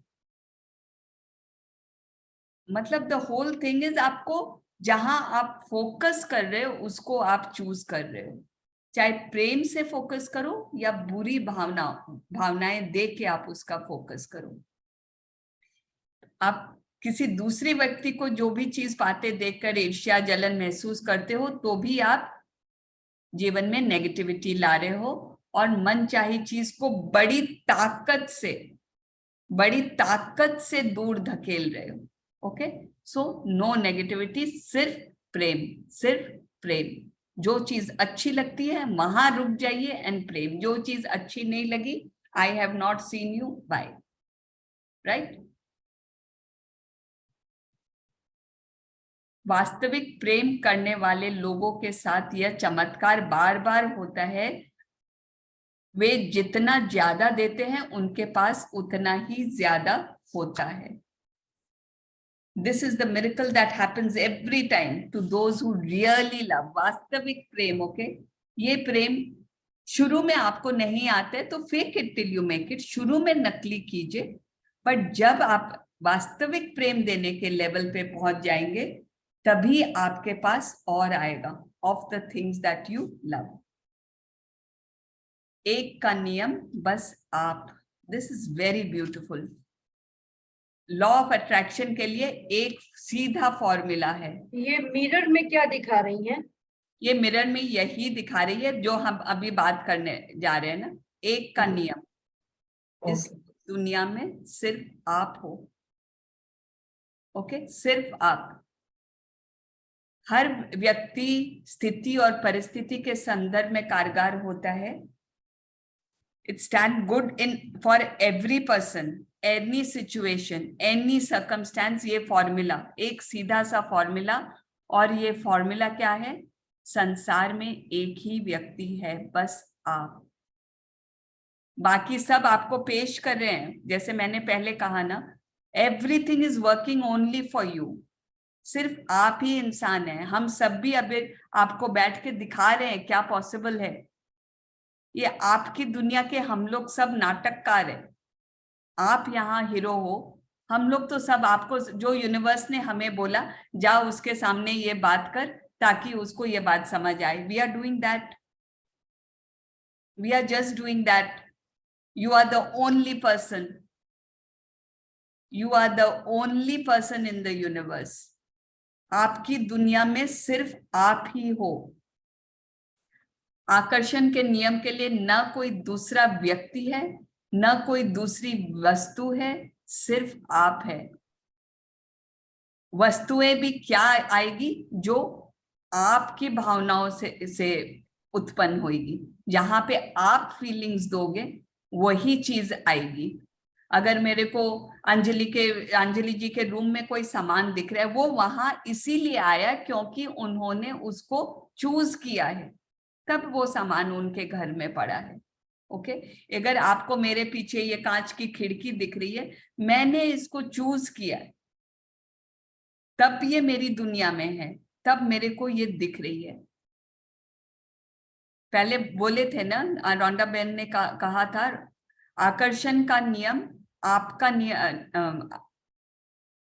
मतलब द होल थिंग इज, आपको जहां आप फोकस कर रहे हो उसको आप चूज कर रहे हो। चाहे प्रेम से फोकस करो या बुरी भावनाएं दे के आप उसका फोकस करो। आप किसी दूसरे व्यक्ति को जो भी चीज पाते देखकर ईर्ष्या जलन महसूस करते हो तो भी आप जीवन में नेगेटिविटी ला रहे हो और मनचाही चीज को बड़ी ताकत से दूर धकेल रहे हो। ओके, सो नो नेगेटिविटी, सिर्फ प्रेम, सिर्फ प्रेम। जो चीज अच्छी लगती है वहां रुक जाइए एंड प्रेम। जो चीज अच्छी नहीं लगी, I have not seen you, bye. Right? वास्तविक प्रेम करने वाले लोगों के साथ यह चमत्कार बार बार होता है। वे जितना ज्यादा देते हैं उनके पास उतना ही ज्यादा होता है। This is the miracle that happens every time to those who really love. वास्तविक प्रेम, ओके? ये प्रेम शुरू में आपको नहीं आते तो fake it till you make it. शुरू में नकली कीजिए, बट जब आप वास्तविक प्रेम देने के लेवल पे पहुंच जाएंगे तभी आपके पास और आएगा of the things that you love. एक का नियम बस आप। This is very beautiful. Law of attraction के लिए एक सीधा फॉर्मूला है। ये मिरर में क्या दिखा रही हैं? ये मिरर में यही दिखा रही है जो हम अभी बात करने जा रहे हैं ना। एक का नियम, इस दुनिया में सिर्फ आप हो, ओके? सिर्फ आप। हर व्यक्ति स्थिति और परिस्थिति के संदर्भ में कारगर होता है। It stand good in for every person, any situation, any circumstance। ये फॉर्मूला, एक सीधा सा फॉर्मूला। और ये फॉर्मूला क्या है? संसार में एक ही व्यक्ति है, बस आप। बाकी सब आपको पेश कर रहे हैं। जैसे मैंने पहले कहा ना, everything is working only for you. सिर्फ आप ही इंसान है। हम सब भी अभी आपको बैठ के दिखा रहे हैं क्या पॉसिबल है। ये आपकी दुनिया के हम लोग सब नाटककार हैं। आप यहाँ हीरो हो, हम लोग तो सब आपको, जो यूनिवर्स ने हमें बोला जाओ उसके सामने ये बात कर ताकि उसको ये बात समझ आए, we are doing that. We are just doing that. You are the only person. You are the only person in the universe. आपकी दुनिया में सिर्फ आप ही हो। आकर्षण के नियम के लिए न कोई दूसरा व्यक्ति है, न कोई दूसरी वस्तु है, सिर्फ आप है। वस्तुएं भी क्या आएगी? जो आपकी भावनाओं से उत्पन्न होगी। जहां पे आप फीलिंग्स दोगे वही चीज आएगी। अगर मेरे को अंजलि जी के रूम में कोई सामान दिख रहा है, वो वहां इसीलिए आया क्योंकि उन्होंने उसको चूज किया है, तब वो सामान उनके घर में पड़ा है। ओके? अगर आपको मेरे पीछे ये कांच की खिड़की दिख रही है, मैंने इसको चूज किया है, तब ये मेरी दुनिया में है, तब मेरे को ये दिख रही है। पहले बोले थे ना, रोंडा बेन ने कहा था आकर्षण का नियम आपका नियम,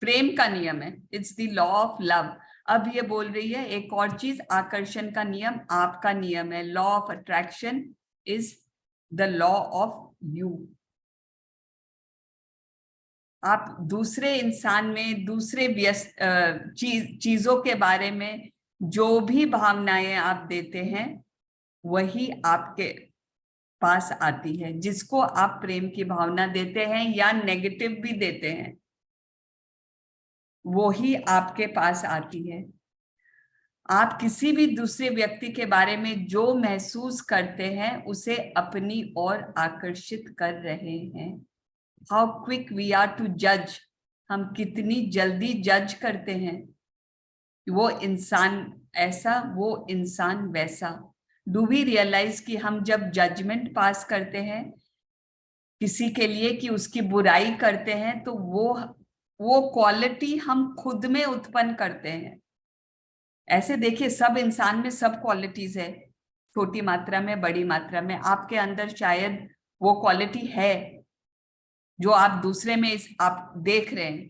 प्रेम का नियम है। It's the law of love. अब ये बोल रही है एक और चीज, आकर्षण का नियम आपका नियम है। Law of attraction is the law of you. आप दूसरे इंसान में, दूसरे चीजों के बारे में जो भी भावनाएं आप देते हैं वही आपके पास आती है। जिसको आप प्रेम की भावना देते हैं या नेगेटिव भी देते हैं, वो ही आपके पास आती है। आप किसी भी दूसरे व्यक्ति के बारे में जो महसूस करते हैं उसे अपनी ओर आकर्षित कर रहे हैं। How quick we are to जज। हम कितनी जल्दी जज करते हैं। वो इंसान ऐसा, वो इंसान वैसा। डू वी रियलाइज कि हम जब जजमेंट पास करते हैं किसी के लिए कि उसकी बुराई करते हैं, तो वो क्वालिटी हम खुद में उत्पन्न करते हैं। ऐसे देखिए, सब इंसान में सब क्वालिटीज है, छोटी मात्रा में, बड़ी मात्रा में। आपके अंदर शायद वो क्वालिटी है जो आप दूसरे में आप देख रहे हैं,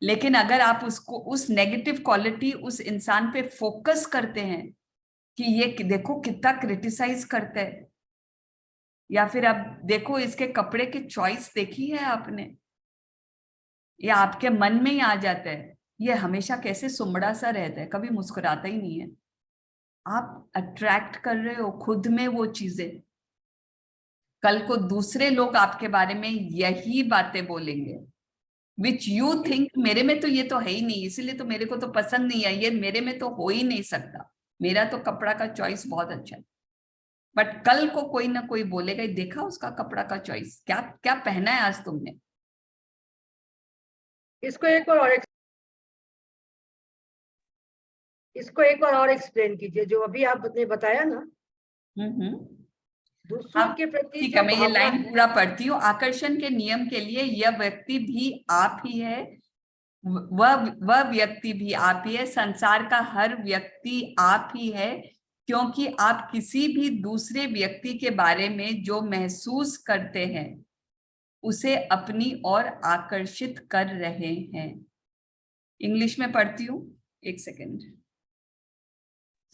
लेकिन अगर आप उसको, उस नेगेटिव क्वालिटी उस इंसान पे फोकस करते हैं कि ये देखो कितना क्रिटिसाइज करता है, या फिर अब देखो इसके कपड़े की चॉइस देखी है आपने, या आपके मन में ही आ जाता है ये हमेशा कैसे सुमड़ा सा रहता है, कभी मुस्कुराता ही नहीं है। आप अट्रैक्ट कर रहे हो खुद में वो चीजें। कल को दूसरे लोग आपके बारे में यही बातें बोलेंगे, विच यू थिंक मेरे में तो ये तो है ही नहीं, इसलिए तो मेरे को तो पसंद नहीं है, ये मेरे में तो हो ही नहीं सकता, मेरा तो कपड़ा का चॉइस बहुत अच्छा है, बट कल को कोई ना कोई बोलेगा, "ये देखा उसका कपड़ा का चॉइस, क्या क्या पहना है आज तुमने"। इसको एक बार और एक्सप्लेन कीजिए, जो अभी आपने बताया ना, दूसरों आप के प्रति ठीक जो है, मैं ये भावना लाइन है, पूरा पढ़ती हूँ। आकर्षण के नियम के लिए यह व्यक्ति भी आप ही है, वह व्यक्ति भी आप ही है, संसार का हर व्यक्ति आप ही है, क्योंकि आप किसी भी दूसरे व्यक्ति के बारे में जो महसूस करते हैं उसे अपनी ओर आकर्षित कर रहे हैं। इंग्लिश में पढ़ती हूँ, एक सेकेंड।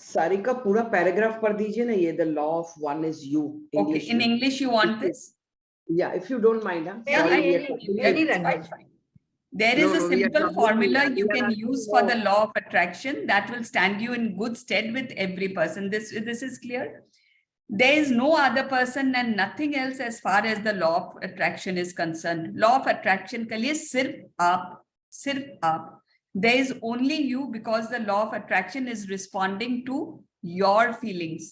सारिका पूरा पैराग्राफ पढ़ दीजिए ना, ये the law of one is you. Okay, in English you want this? Yeah, if you don't mind, huh? Yeah, Sorry, we are any- talking any with- language. There is No, a no, we are simple talking- formula we you are can asking use for the more. law of attraction that will stand you in good stead with every person. This is clear. There is no other person and nothing else as far as the law of attraction is concerned. Law of attraction के लिए सिर्फ आप. There is only you because the law of attraction is responding to your feelings.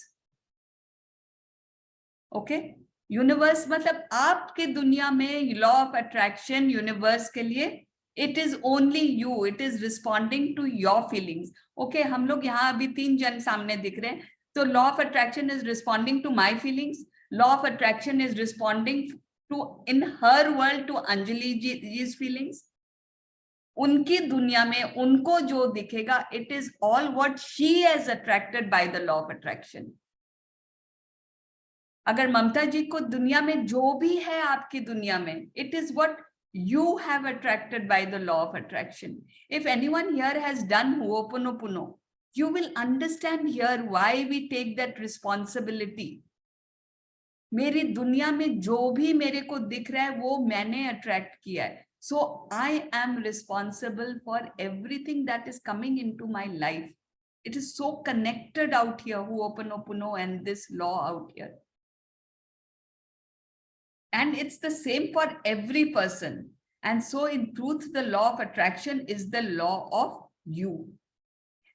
Okay? Universe मतलब आपके दुनिया में law of attraction universe के लिए it is only you, it is responding to your feelings. Okay, हम लोग यहाँ अभी 3 जन सामने दिख रहे हैं, तो law of attraction is responding to my feelings, law of attraction is responding to in her world to Anjali ji's feelings. उनकी दुनिया में उनको जो दिखेगा it is all what she has attracted by the law of attraction. अगर ममता जी को दुनिया में जो भी है आपकी दुनिया में, it is what you have attracted by the law of attraction. If anyone here has done Ho'oponopono, you will understand here why we take that responsibility. मेरी दुनिया में जो भी मेरे को दिख रहा है वो मैंने अट्रैक्ट किया है, so I am responsible for everything that is coming into my life. It is so connected out here, Ho'oponopono and this law out here. And it's the same for every person. And so in truth, the law of attraction is the law of you.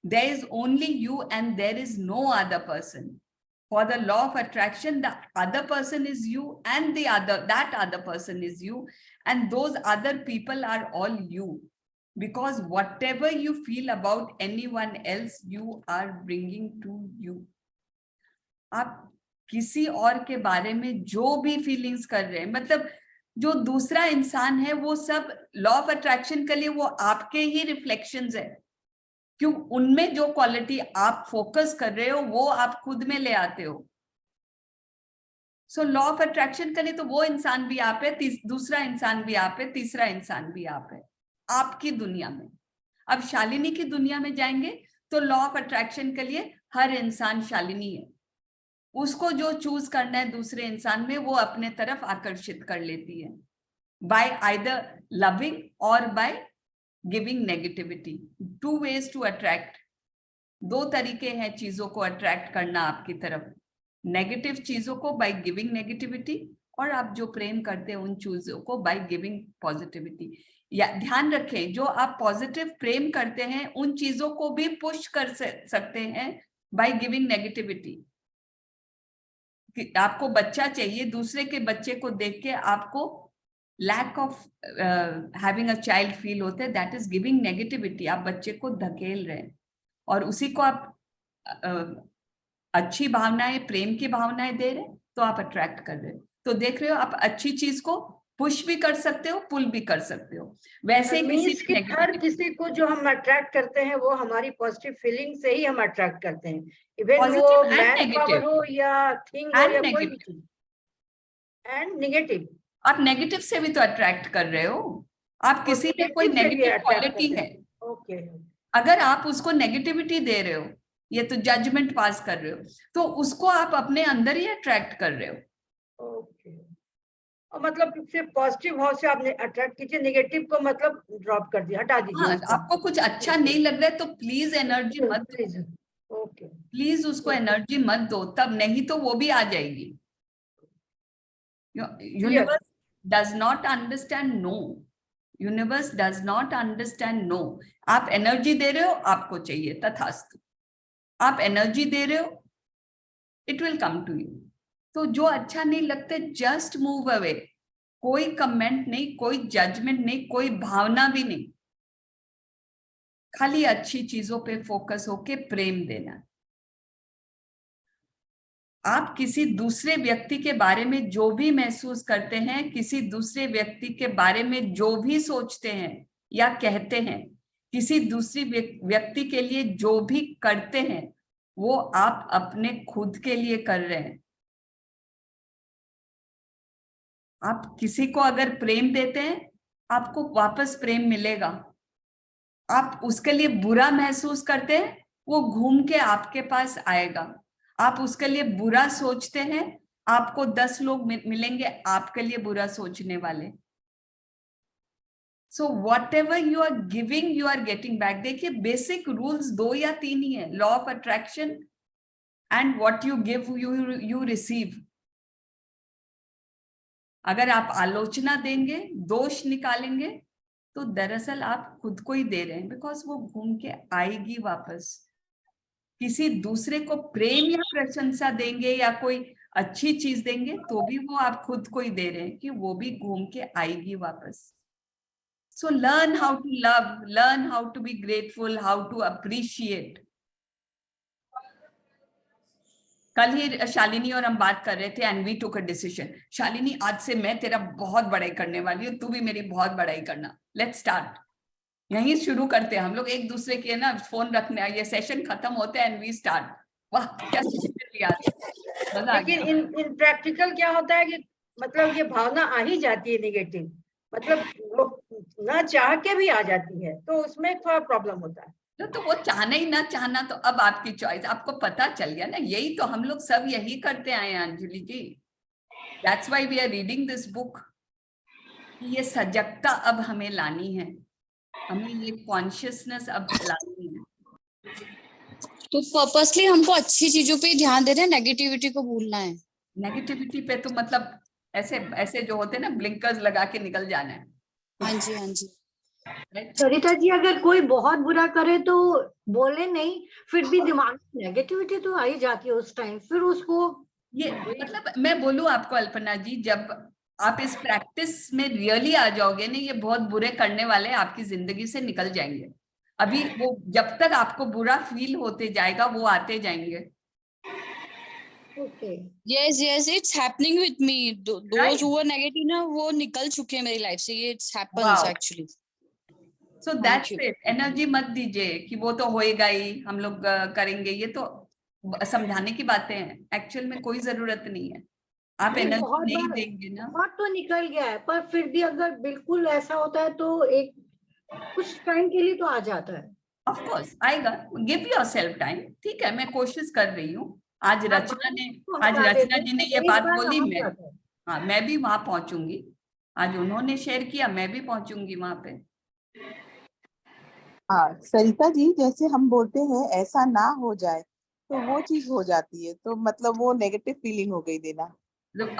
There is only you and there is no other person. For the law of attraction, the other person is you and that other person is you. And those other people are all you. Because whatever you feel about anyone else, you are bringing to you. आप किसी और के बारे में जो भी feelings कर रहे हैं, मतलब जो दूसरा इंसान है वो सब लॉ ऑफ अट्रैक्शन के लिए वो आपके ही रिफ्लेक्शंस है, क्यों उनमें जो क्वालिटी आप फोकस कर रहे हो वो आप खुद में ले आते हो। सो लॉ ऑफ अट्रैक्शन के लिए तो वो इंसान भी आप है, दूसरा इंसान भी आप है, तीसरा इंसान भी आप है आपकी दुनिया में। अब शालिनी की दुनिया में जाएंगे तो लॉ ऑफ अट्रैक्शन के लिए हर इंसान शालिनी है, उसको जो चूज करना है दूसरे इंसान में वो अपने तरफ आकर्षित कर लेती है, बाय आइदर लविंग और by giving negativity. 2 ways to attract, 2 तरीके हैं चीजों को अट्रैक्ट करना आपकी तरफ, नेगेटिव चीजों को बाय गिविंग नेगेटिविटी, और आप जो प्रेम करते हैं उन चीजों को बाय गिविंग पॉजिटिविटी। या ध्यान रखें, जो आप पॉजिटिव प्रेम करते हैं उन चीजों को भी पुश कर सकते हैं बाय गिविंग नेगेटिविटी। आपको बच्चा चाहिए, दूसरे के बच्चे को देख के आपको lack of having a child feel होता है, दैट इज गिविंग नेगेटिविटी। आप बच्चे को धकेल रहे हैं और उसी को आप अच्छी भावनाएं, प्रेम की भावनाएं दे रहे हैं, तो आप अट्रैक्ट कर रहे हो। तो देख रहे हो, आप अच्छी चीज को पुश भी कर सकते हो, पुल भी कर सकते हो। वैसे हर किसी को जो हम अट्रैक्ट करते हैं वो हमारी पॉजिटिव फीलिंग से ही हम अट्रैक्ट करते हैं, इवन वो मैन पावर हो या थिंग हो या कोई भी चीज। एंड नेगेटिव, आप नेगेटिव से भी तो अट्रैक्ट कर रहे हो। आप किसी में कोई नेगेटिव क्वालिटी है, ओके, अगर आप उसको नेगेटिविटी दे रहे हो, ये तो जजमेंट पास कर रहे हो, तो उसको आप अपने अंदर ही अट्रैक्ट कर रहे हो। ओके, और मतलब सिर्फ पॉजिटिव भाव से आपने अट्रैक्ट कीजिए, नेगेटिव को मतलब ड्रॉप कर दिया, हटा दीजिए। हाँ, आपको कुछ अच्छा नहीं लग रहा है तो प्लीज एनर्जी मत दो, ओके, प्लीज उसको एनर्जी मत दो, तब नहीं तो वो भी आ जाएगी। Universe does not understand no, universe does not understand no. आप एनर्जी दे रहे हो, आपको चाहिए, तथास्तु। आप एनर्जी दे रहे हो, it will come to you. तो जो अच्छा नहीं लगता, जस्ट मूव अवे। कोई कमेंट नहीं, कोई जजमेंट नहीं, कोई भावना भी नहीं, खाली अच्छी चीजों पे फोकस होके प्रेम देना। आप किसी दूसरे व्यक्ति के बारे में जो भी महसूस करते हैं, किसी दूसरे व्यक्ति के बारे में जो भी सोचते हैं या कहते हैं, किसी दूसरी व्यक्ति के लिए जो भी करते हैं, वो आप अपने खुद के लिए कर रहे हैं। आप किसी को अगर प्रेम देते हैं, आपको वापस प्रेम मिलेगा। आप उसके लिए बुरा महसूस करते हैं, वो घूम के आपके पास आएगा। आप उसके लिए बुरा सोचते हैं, आपको 10 लोग मिलेंगे आपके लिए बुरा सोचने वाले। So whatever you are giving you are getting back. देखिए बेसिक रूल्स 2 या 3 ही है, law of attraction and what you give you receive. अगर आप आलोचना देंगे, दोष निकालेंगे, तो दरअसल आप खुद को ही दे रहे हैं, बिकॉज वो घूम के आएगी वापस। किसी दूसरे को प्रेम या प्रशंसा देंगे या कोई अच्छी चीज देंगे, तो भी वो आप खुद को ही दे रहे हैं कि वो भी घूम के आएगी वापस। So learn how to love, learn how to be grateful, how to appreciate. कल ही शालिनी और हम बात कर रहे थे and we took a decision. Shalini, आज से मैं तेरा बहुत बड़ाई करने वाली हूँ, तू भी मेरी बहुत बड़ाई करना। Let's start. यहीं शुरू करते हैं हम लोग, एक दूसरे के ना फोन रखने, ये सेशन खत्म होते हैं एंड वी स्टार्ट। वाह क्या मजा आ लेकिन गया। इन प्रैक्टिकल क्या होता है कि मतलब ये भावना आ ही जाती है नेगेटिव, मतलब वो ना चाह के भी आ जाती है, तो उसमें थोड़ा प्रॉब्लम होता है। तो वो चाहना ही ना चाहना तो अब आपकी चॉइस। आपको पता चल गया ना, यही तो हम लोग सब यही करते आए हैं Anjali ji. That's why we are reading this book. ये सजगता अब हमें लानी है, हमें ये कॉन्शियसनेस अब लानी है। तो पर्पसली हमको अच्छी चीजों पे ध्यान दे रहे हैं, नेगेटिविटी को भूलना है। नेगेटिविटी पे तो मतलब ऐसे ऐसे जो होते हैं ना, ब्लिंकर्स लगा के निकल जाना है। हाँ जी, हाँ जी। सरिता जी, अगर कोई बहुत बुरा करे तो बोले नहीं, फिर भी दिमाग में नेगेटिविटी तो आ ही जाती है उस टाइम, फिर उसको ये मतलब मैं बोलूं आपको अल्पना जी, जब आप इस प्रैक्टिस में रियली आ जाओगे ना, ये बहुत बुरे करने वाले आपकी जिंदगी से निकल जाएंगे। अभी वो जब तक आपको बुरा फील होते जाएगा, वो आते जाएंगे। Okay yes yes, it's happening with me. Those who were negative ना, वो निकल चुके हैं मेरी लाइफ से। ये it's happens actually. So that's it. Energy मत दीजिए कि वो तो होएगा ही, हम लोग करेंगे। ये तो समझाने की बातें हैं, एक्चुअल में कोई जरूरत नहीं है। आप एनर्जी नहीं देंगे ना। बहुत तो निकल गया है, पर फिर भी अगर बिल्कुल ऐसा होता है तो एक कुछ टाइम के लिए तो आ जाता है। ऑफ कोर्स आएगा, गिव योरसेल्फ टाइम। ठीक है, मैं कोशिश कर रही हूँ। आज रचना जी ने ये बात बोली, मैं भी वहां पहुंचूंगी। आज उन्होंने शेयर किया, मैं भी पहुंचूंगी वहां पे। हाँ सरिता जी, जैसे हम बोलते हैं ऐसा ना हो जाए, तो वो चीज हो जाती है, तो मतलब वो नेगेटिव फीलिंग हो गई देना।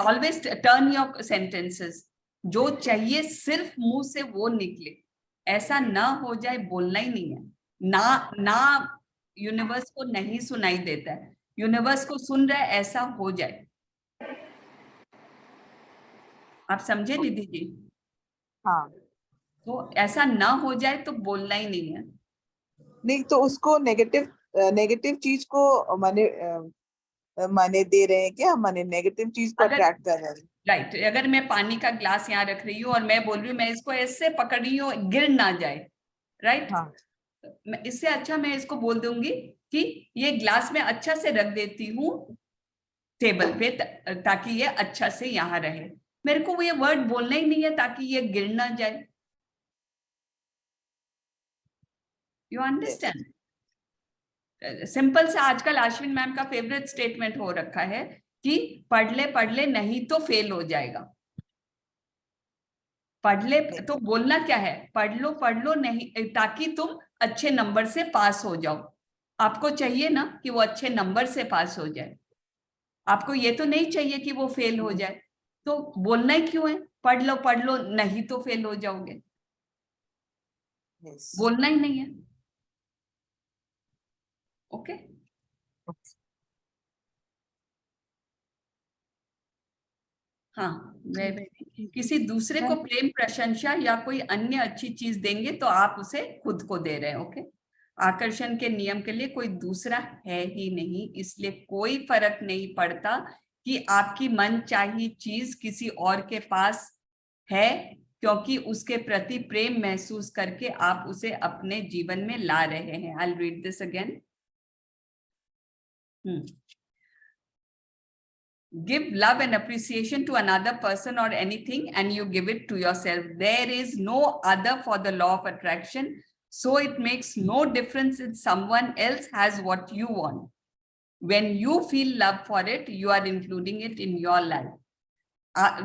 Always turn your sentences. जो चाहिए सिर्फ मुंह से वो निकले, ऐसा ना हो जाए बोलना ही नहीं है। ना ना यूनिवर्स को नहीं सुनाई देता है, यूनिवर्स को सुन रहा है, ऐसा हो जाए। आप समझे निधि जी? हाँ, तो ऐसा ना हो जाए तो बोलना ही नहीं है। नहीं तो उसको नेगेटिव चीज को माने दे रहे हैं क्या? माने नेगेटिव चीज को अट्रैक्ट कर रहे हैं। राइट। अगर मैं पानी का ग्लास यहाँ रख रही हूँ और मैं बोल रही हूँ मैं इसको ऐसे पकड़ रही हूँ गिर ना जाए, राइट। हाँ, इससे अच्छा मैं इसको बोल दूंगी कि ये ग्लास में अच्छा से रख देती हूँ टेबल पे, ताकि ये अच्छा से यहाँ रहे। मेरे को वो ये वर्ड बोलना ही नहीं है ताकि ये गिर ना जाए। You understand? सिंपल सा आजकल अश्विन मैम का फेवरेट स्टेटमेंट हो रखा है कि पढ़ ले नहीं तो फेल हो जाएगा। पढ़ ले तो बोलना क्या है, पढ़ लो नहीं, ताकि तुम अच्छे नंबर से पास हो जाओ। आपको चाहिए ना कि वो अच्छे नंबर से पास हो जाए, आपको ये तो नहीं चाहिए कि वो फेल हो जाए। तो बोलना ही क्यों है, पढ़ लो नहीं तो फेल हो जाओगे। बोलना ही नहीं है। ओके, हाँ, किसी दूसरे को प्रेम, प्रशंसा या कोई अन्य अच्छी चीज देंगे तो आप उसे खुद को दे रहे हैं। ओके, आकर्षण के नियम के लिए कोई दूसरा है ही नहीं, इसलिए कोई फर्क नहीं पड़ता कि आपकी मनचाही चीज किसी और के पास है, क्योंकि उसके प्रति प्रेम महसूस करके आप उसे अपने जीवन में ला रहे हैं। I will read this again. Give love and appreciation to another person or anything and you give it to yourself. There is no other for the law of attraction. So it makes no difference if someone else has what you want. When you feel love for it, you are including it in your life.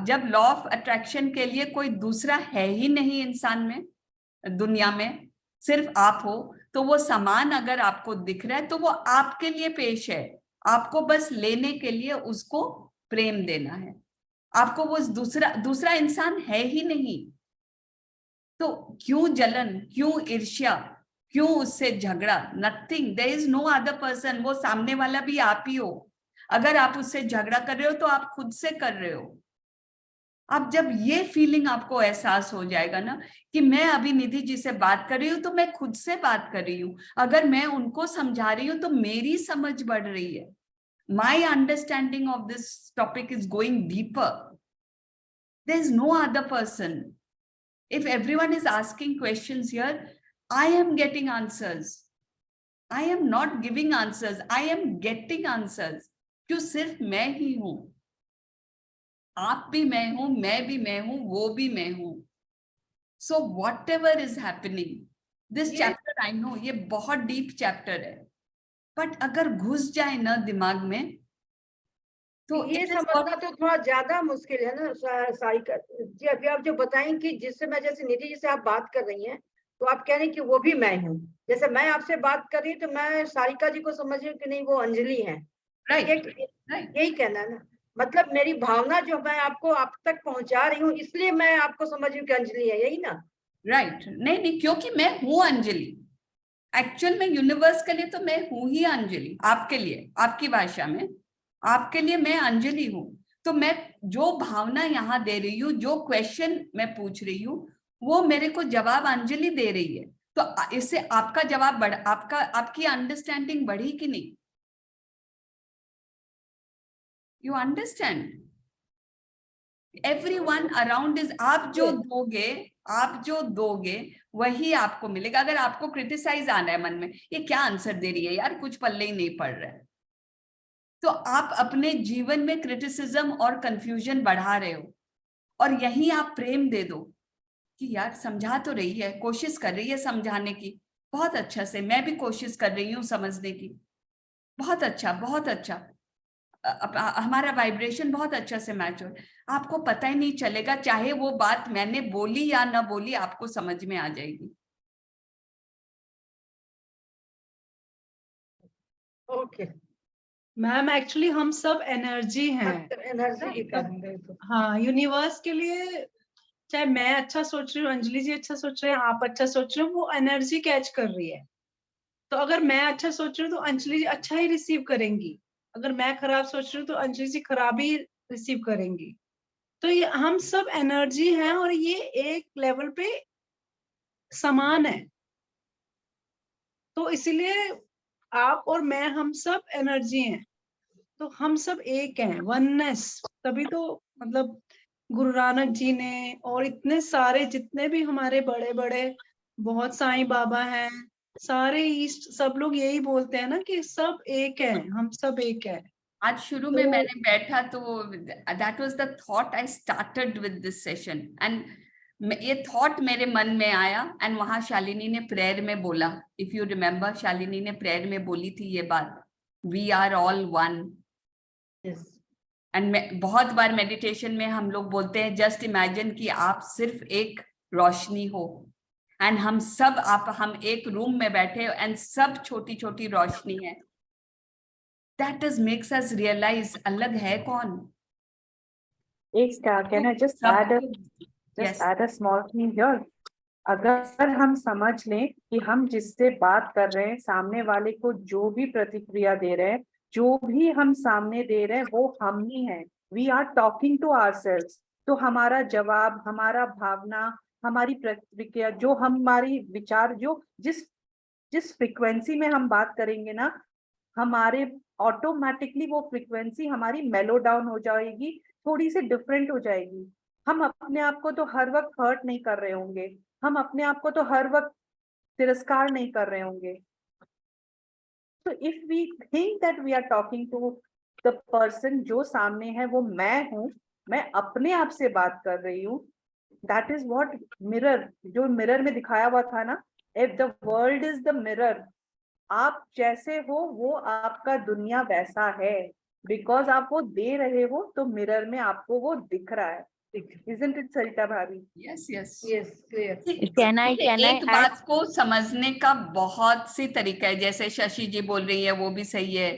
जब law of attraction के लिए कोई दूसरा है ही नहीं इंसान में, दुनिया में सिर्फ आप हो, तो वो सामान अगर आपको दिख रहा है तो वो आपके लिए पेश है। आपको बस लेने के लिए उसको प्रेम देना है। आपको वो दूसरा इंसान है ही नहीं, तो क्यों जलन, क्यों ईर्ष्या, क्यों उससे झगड़ा? Nothing, there is no other person. वो सामने वाला भी आप ही हो। अगर आप उससे झगड़ा कर रहे हो तो आप खुद से कर रहे हो। अब जब ये फीलिंग आपको एहसास हो जाएगा ना कि मैं अभी निधि जी से बात कर रही हूँ तो मैं खुद से बात कर रही हूँ, अगर मैं उनको समझा रही हूँ तो मेरी समझ बढ़ रही है। My understanding of this topic is going deeper. There is no other person. If everyone is asking questions here, I am getting answers. I am not giving answers. I am getting answers. क्यों सिर्फ मैं ही हूं? आप भी मैं हूं, मैं भी मैं हूं, वो भी मैं हूं। So whatever is happening, this chapter I know ये बहुत डीप चैप्टर है, बट अगर घुस जाए ना दिमाग में तो ये समझना तो थोड़ा ज्यादा मुश्किल है ना सारिका जी। अभी आप जो बताएं कि जिससे मैं, जैसे निधि जी से आप बात कर रही हैं तो आप कह रहे हैं कि वो भी मैं हूँ, जैसे मैं आपसे बात कर रही हूँ तो मैं सारिका जी को समझ रही हूँ कि नहीं वो अंजलि है। यही कहना है ना, मतलब मेरी भावना जो मैं आपको आप तक पहुंचा रही हूँ इसलिए मैं आपको समझ रही हूँ कि अंजलि है, यही ना? राइट। नहीं, क्योंकि मैं हूँ अंजलि। एक्चुअल में यूनिवर्स के लिए तो मैं हूँ ही अंजलि। आपके लिए, आपकी भाषा में आपके लिए मैं अंजलि हूँ। तो मैं जो भावना यहाँ दे रही हूँ, जो क्वेश्चन मैं पूछ रही हूँ, वो मेरे को जवाब अंजलि दे रही है। तो इससे आपका जवाब आपकी अंडरस्टैंडिंग बढ़ी कि नहीं? You understand? Everyone around is, आप जो दोगे वही आपको मिलेगा। अगर आपको क्रिटिसाइज आना है मन में, ये क्या आंसर दे रही है यार, कुछ पल्ले ही नहीं पड़ रहा है, तो आप अपने जीवन में क्रिटिसिज्म और कंफ्यूजन बढ़ा रहे हो। और यहीं आप प्रेम दे दो कि यार समझा तो रही है, कोशिश कर रही है समझाने की, बहुत अच्छा से, मैं भी कोशिश कर रही हूँ समझने की, बहुत अच्छा, बहुत अच्छा, हमारा वाइब्रेशन बहुत अच्छा से मैच हो। आपको पता ही नहीं चलेगा, चाहे वो बात मैंने बोली या ना बोली, आपको समझ में आ जाएगी। ओके मैम, एक्चुअली हम सब एनर्जी हैं। एनर्जी करेंगे तो हाँ, यूनिवर्स के लिए चाहे मैं अच्छा सोच रही हूँ, अंजलि जी अच्छा सोच रहे हैं, आप अच्छा सोच रहे हो, वो एनर्जी कैच कर रही है। तो अगर मैं अच्छा सोच रही हूँ तो अंजलि जी अच्छा ही रिसीव करेंगी, अगर मैं खराब सोच रही हूँ तो अंजलि जी खराब ही रिसीव करेंगी। तो ये हम सब एनर्जी हैं और ये एक लेवल पे समान है। तो इसीलिए आप और मैं, हम सब एनर्जी हैं, तो हम सब एक हैं, वननेस। तभी तो मतलब गुरु नानक जी ने और इतने सारे जितने भी हमारे बड़े बड़े बहुत साईं बाबा हैं, सारे ईस्ट, सब लोग यही बोलते हैं ना कि सब एक है, हम सब एक है। आज शुरू में मैंने बैठा तो that was the thought I started with this session, and ये थॉट मेरे मन में आया, एंड वहां शालिनी ने प्रेयर में बोला, इफ यू रिमेम्बर, शालिनी ने प्रेयर में बोली थी ये बात, we are all one. And बहुत बार मेडिटेशन में हम लोग बोलते हैं, जस्ट इमेजिन कि आप सिर्फ एक रोशनी हो, एंड हम सब, हम एक रूम में बैठे एंड सब छोटी छोटी रोशनी है। That is makes us realize अलग है कौन? Can I just add a small thing here? अगर हम समझ लें कि हम जिससे बात कर रहे हैं, सामने वाले को जो भी प्रतिक्रिया दे रहे हैं, जो भी हम सामने दे रहे हैं, वो हम ही हैं। We are talking to ourselves. तो हमारा जवाब, हमारा भावना, हमारी प्रतिक्रिया, जो हमारी विचार, जो जिस जिस फ्रीक्वेंसी में हम बात करेंगे ना, हमारे ऑटोमेटिकली वो फ्रीक्वेंसी हमारी मेलो डाउन हो जाएगी, थोड़ी सी डिफरेंट हो जाएगी। हम अपने आप को तो हर वक्त हर्ट नहीं कर रहे होंगे, हम अपने आप को तो हर वक्त तिरस्कार नहीं कर रहे होंगे। तो if we think that we are talking to the person, जो सामने है वो मैं हूं, मैं अपने आप से बात कर रही हूँ, दैट इज व्हाट मिरर, जो मिरर में दिखाया हुआ था ना, if the world is the mirror, आप जैसे हो वो आपका दुनिया वैसा है, बिकॉज आप वो दे रहे हो तो मिरर में आपको वो दिख रहा है। Isn't it, सरिता भाभी? Yes yes Yes, clear. एक बात को समझने का बहुत सी तरीका है, जैसे शशि जी बोल रही है वो भी सही है,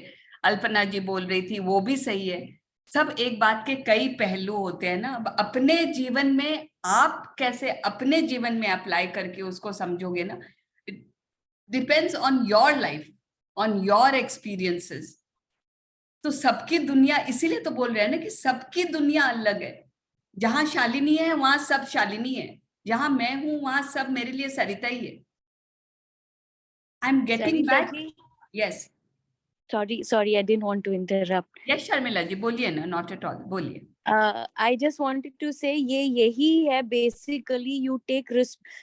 अल्पना जी बोल रही थी वो भी सही है। सब एक बात के कई पहलू होते हैं ना। अब अपने जीवन में आप कैसे अपने जीवन में अप्लाई करके उसको समझोगे ना, depends on your life, on your experiences. तो सबकी दुनिया, इसीलिए तो बोल रहे हैं ना कि सबकी दुनिया अलग है। जहां शालिनी है वहां सब शालिनी है, जहां मैं हूं वहां सब मेरे लिए सरिता ही है। I am getting back. Yes Sorry, I didn't want to interrupt. Yes Sharmila ji बोलिए ना, नॉट एट ऑल, बोलिए। I just wanted to say यही है basically, you take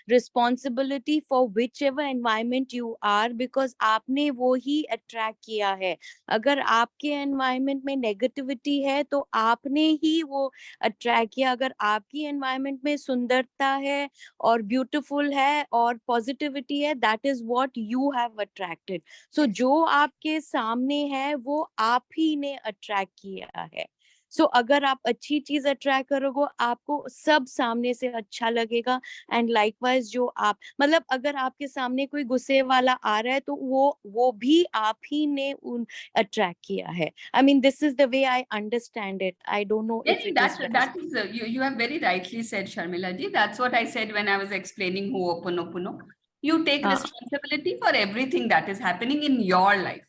responsibility for whichever environment you are, because आपने वो ही attract किया है। अगर आपके environment में negativity है तो आपने ही वो attract किया। अगर आपकी environment में सुंदरता है और beautiful है और positivity है, that is what you have attracted. So जो आपके सामने है वो आप ही ने attract किया है। सो अगर आप अच्छी चीज अट्रैक्ट करोगे, आपको सब सामने से अच्छा लगेगा। एंड लाइकवाइज जो आप, मतलब अगर आपके सामने कोई गुस्से वाला आ रहा है तो वो भी आप ही ने अट्रैक्ट किया है। I mean this is the way I understand it. I don't know if it is that is you have very rightly said Sharmila ji. That's what I said when I was explaining Ho'oponopono. You take responsibility for everything that is happening in your life.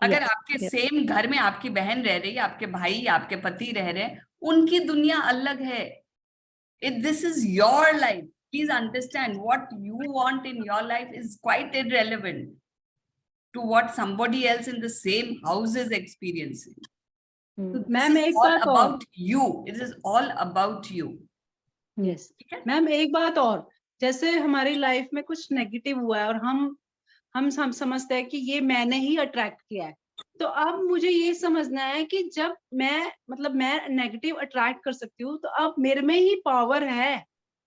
अगर आपके same घर में आपकी बहन रह रही है, आपके भाई, आपके पति रह रहे हैं, उनकी दुनिया अलग है। This is your life. Please understand, what you want in your life is quite irrelevant to what somebody else in the same house is experiencing. So ma'am एक बात about you. It is all about you. Yes ma'am एक बात और, जैसे हमारी life में कुछ negative हुआ है और हम समझते हैं कि ये मैंने ही अट्रैक्ट किया है, तो अब मुझे ये समझना है कि जब मैं नेगेटिव अट्रैक्ट कर सकती हूँ, तो अब मेरे में ही पावर है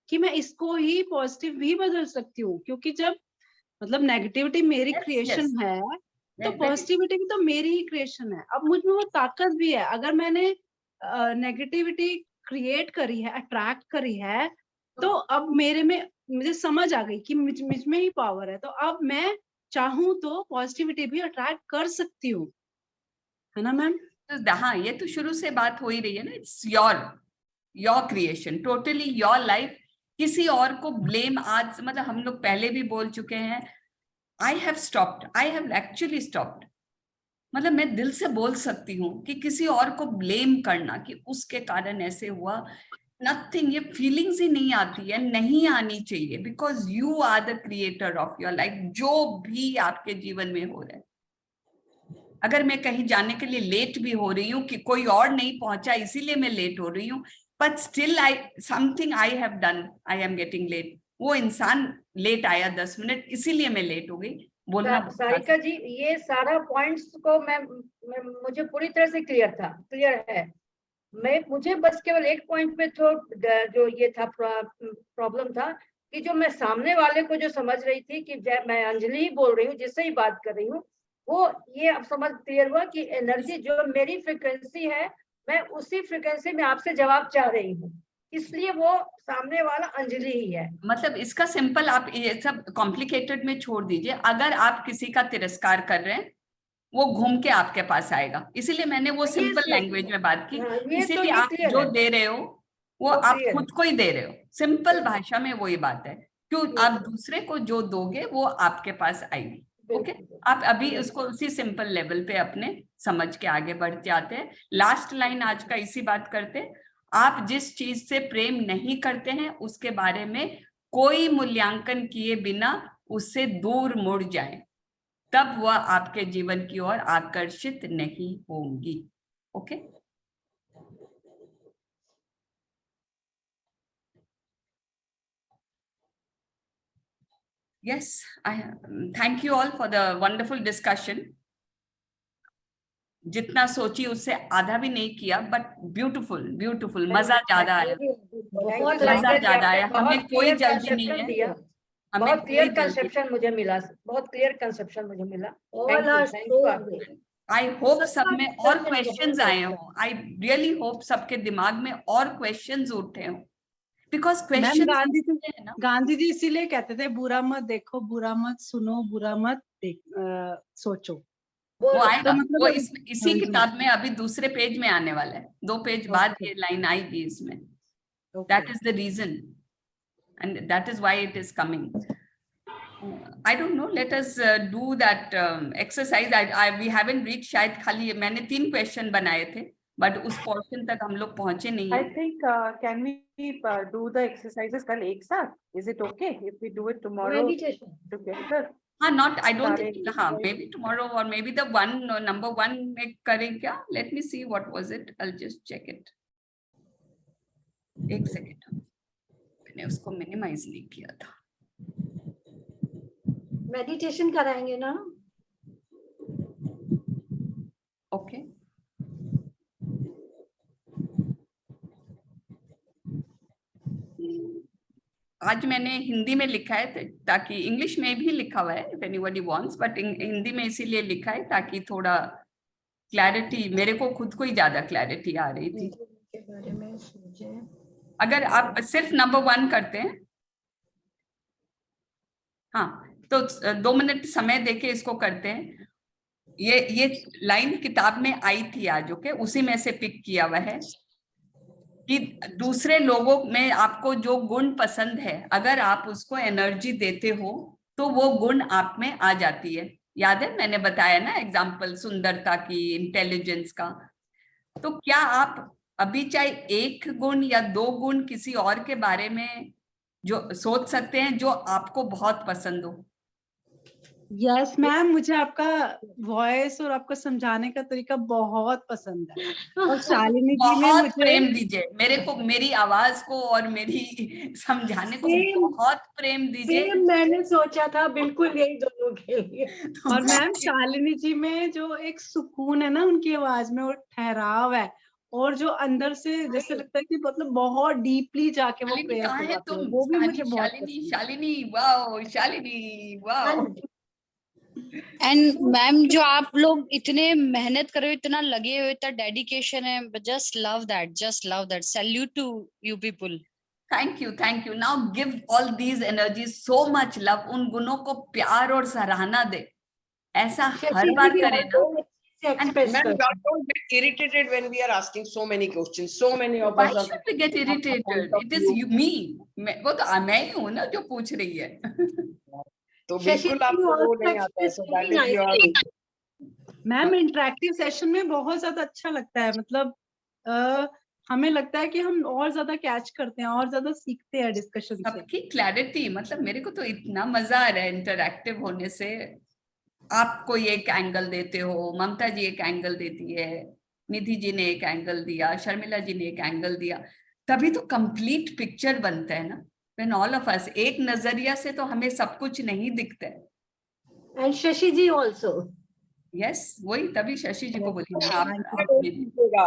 कि मैं इसको ही पॉजिटिव भी बदल सकती हूँ, क्योंकि जब नेगेटिविटी मेरी क्रिएशन है तो पॉजिटिविटी भी तो मेरी ही क्रिएशन है। अब मुझ में वो ताकत भी है। अगर मैंने नेगेटिविटी क्रिएट करी है, अट्रैक्ट करी है, तो अब मुझे समझ आ गई कि मुझ में ही पावर है, तो अब मैं चाहूं तो पॉजिटिविटी भी अट्रैक्ट कर सकती हूँ, है ना मैम? हाँ, ये तो शुरू से बात हो ही रही है ना। It's your creation, totally your life. किसी और को ब्लेम, आज हम लोग पहले भी बोल चुके हैं, आई हैव एक्चुअली स्टॉप्ड। मैं दिल से बोल सकती हूँ कि किसी और को ब्लेम करना कि उसके कारण ऐसे हुआ, नथिंग, ये फीलिंग्स ही नहीं आती है, नहीं आनी चाहिए, because you are the creator of your life. जो भी आपके जीवन में हो रहा है, अगर मैं कहीं जाने के लिए लेट भी हो रही हूँ कि कोई और नहीं पहुंचा इसीलिए मैं लेट हो रही हूँ, but still something I have done, I am getting late. वो इंसान लेट आया 10 मिनट, इसीलिए मैं लेट हो गई। बोलना सारिका जी, ये सारा पॉइंट्स को मुझे पूरी तरह से क्लियर है। मुझे बस केवल एक पॉइंट पे जो ये था प्रॉब्लम था कि जो मैं सामने वाले को जो समझ रही थी कि मैं अंजलि ही बोल रही हूँ, जिससे ही बात कर रही हूँ, वो ये अब समझ क्लियर हुआ कि एनर्जी जो मेरी फ्रिक्वेंसी है, मैं उसी फ्रिक्वेंसी में आपसे जवाब चाह रही हूँ, इसलिए वो सामने वाला अंजलि ही है। इसका सिंपल, आप ये सब कॉम्प्लिकेटेड में छोड़ दीजिए। अगर आप किसी का तिरस्कार कर रहे हैं, वो घूम के आपके पास आएगा। इसीलिए मैंने वो सिंपल लैंग्वेज में बात की। इसीलिए तो आप जो दे रहे हो वो आप खुद को ही दे रहे हो। सिंपल भाषा में वही बात है क्यों आप दूसरे को जो दोगे वो आपके पास आएगी। ओके, आप अभी उसको उसी सिंपल लेवल पे अपने समझ के आगे बढ़ जाते हैं। लास्ट लाइन आज का इसी बात करते हैं, आप जिस चीज से प्रेम नहीं करते हैं उसके बारे में कोई मूल्यांकन किए बिना उससे दूर मुड़ जाएं, तब वह आपके जीवन की ओर आकर्षित नहीं होंगी। Okay, yes, I thank you all for the wonderful discussion. जितना सोची उससे आधा भी नहीं किया, बट ब्यूटीफुल, मजा ज्यादा आया, मजा ज्यादा आया। हमें कोई जल्दी नहीं है, बहुत क्लियर कंसेप्शन मुझे मिला, बहुत क्लियर कंसेप्शन मुझे मिला। आई होप सब में और क्वेश्चंस आए हो, आई रियली होप सबके दिमाग में और क्वेश्चंस उठे हो, बिकॉज क्वेश्चन गांधी जी इसीलिए कहते थे बुरा मत देखो, बुरा मत सुनो, बुरा मत सोचो। वो आएगा, मतलब वो इसी किताब में अभी दूसरे पेज में आने वाला है, 2 पेज बाद ये लाइन आएगी इसमें। That is the reason and that is why it is coming. I don't know, let us do that exercise. We haven't reached, शायद खाली मैंने 3 क्वेश्चन बनाए थे, बट उस पोर्शन तक हम लोग पहुंचे नहीं। I think can we do the exercises कल एक साथ? Is it okay if we do it tomorrow together? हाँ, not, I don't think, हाँ, maybe tomorrow or maybe the number 1 में करें क्या? Let me see what was it. I'll just check it. एक second, मैंने उसको मिनिमाइज नहीं किया था। मेडिटेशन कराएंगे ना? ओके, आज मैंने हिंदी में लिखा है ताकि, इंग्लिश में भी लिखा हुआ है if anybody wants, but Hindi में इसीलिए लिखा है ताकि थोड़ा क्लैरिटी, मेरे को खुद को ही ज्यादा क्लैरिटी आ रही थी। के बारे में सोचे। अगर आप सिर्फ नंबर 1 करते हैं, हाँ, तो 2 मिनट समय देके इसको करते हैं। ये लाइन किताब में आई थी आज, ओके, उसी में से पिक किया हुआ है कि दूसरे लोगों में आपको जो गुण पसंद है, अगर आप उसको एनर्जी देते हो तो वो गुण आप में आ जाती है। याद है मैंने बताया ना एग्जाम्पल सुंदरता की, इंटेलिजेंस का। तो क्या आप अभी चाहे 1 गुण या 2 गुण किसी और के बारे में जो सोच सकते हैं जो आपको बहुत पसंद हो? यस मैम, मुझे आपका वॉइस और आपका समझाने का तरीका बहुत पसंद है। और शालिनी जी में बहुत मुझे प्रेम दीजिए मेरे को, मेरी आवाज को और मेरी समझाने को बहुत प्रेम दीजिए। मैंने सोचा था बिल्कुल यही दोनों के लिए। और मैम शालिनी जी में जो एक सुकून है ना उनकी आवाज में, और ठहराव है, और जो अंदर से जैसे लगता है कि मतलब बहुत डीपली जाके वो प्रेयर करवाते हैं, वो भी मुझे बहुत पसंद है। शालिनी वाओ। एंड मैम जो आप लोग इतने मेहनत कर रहे हो, इतना लगे हुए, इतना डेडिकेशन है, just love that, salute to you people. Thank you. Now give all these energies so much love, उन गुणों को प्यार और सराहना दे, ऐसा हर बार करे ना। And ma'am, don't get irritated when we are asking so many questions. So many of Why us should we get irritated? It is me. वो तो मैं ही हूँ ना जो पूछ रही है। तो बिल्कुल आपको वो नहीं आता है, so that is your। Ma'am interactive session में बहुत ज्यादा अच्छा लगता है, मतलब हमें लगता है कि हम और ज्यादा कैच करते हैं, और ज्यादा सीखते हैं डिस्कशन से। सबकी क्लैरिटी, मतलब मेरे को तो इतना मजा आ रहा है इंटरैक्टिव होने से। आप कोई एक एंगल देते हो, ममता जी एक एंगल देती है, निधि जी ने एक एंगल दिया, शर्मिला जी ने एक एंगल दिया, तभी तो कंप्लीट पिक्चर बनता है ना। When all of us, एक नजरिया से तो हमें सब कुछ नहीं दिखता है। And Shashi ji also. Yes, वही तभी शशि जी को बोली ना आप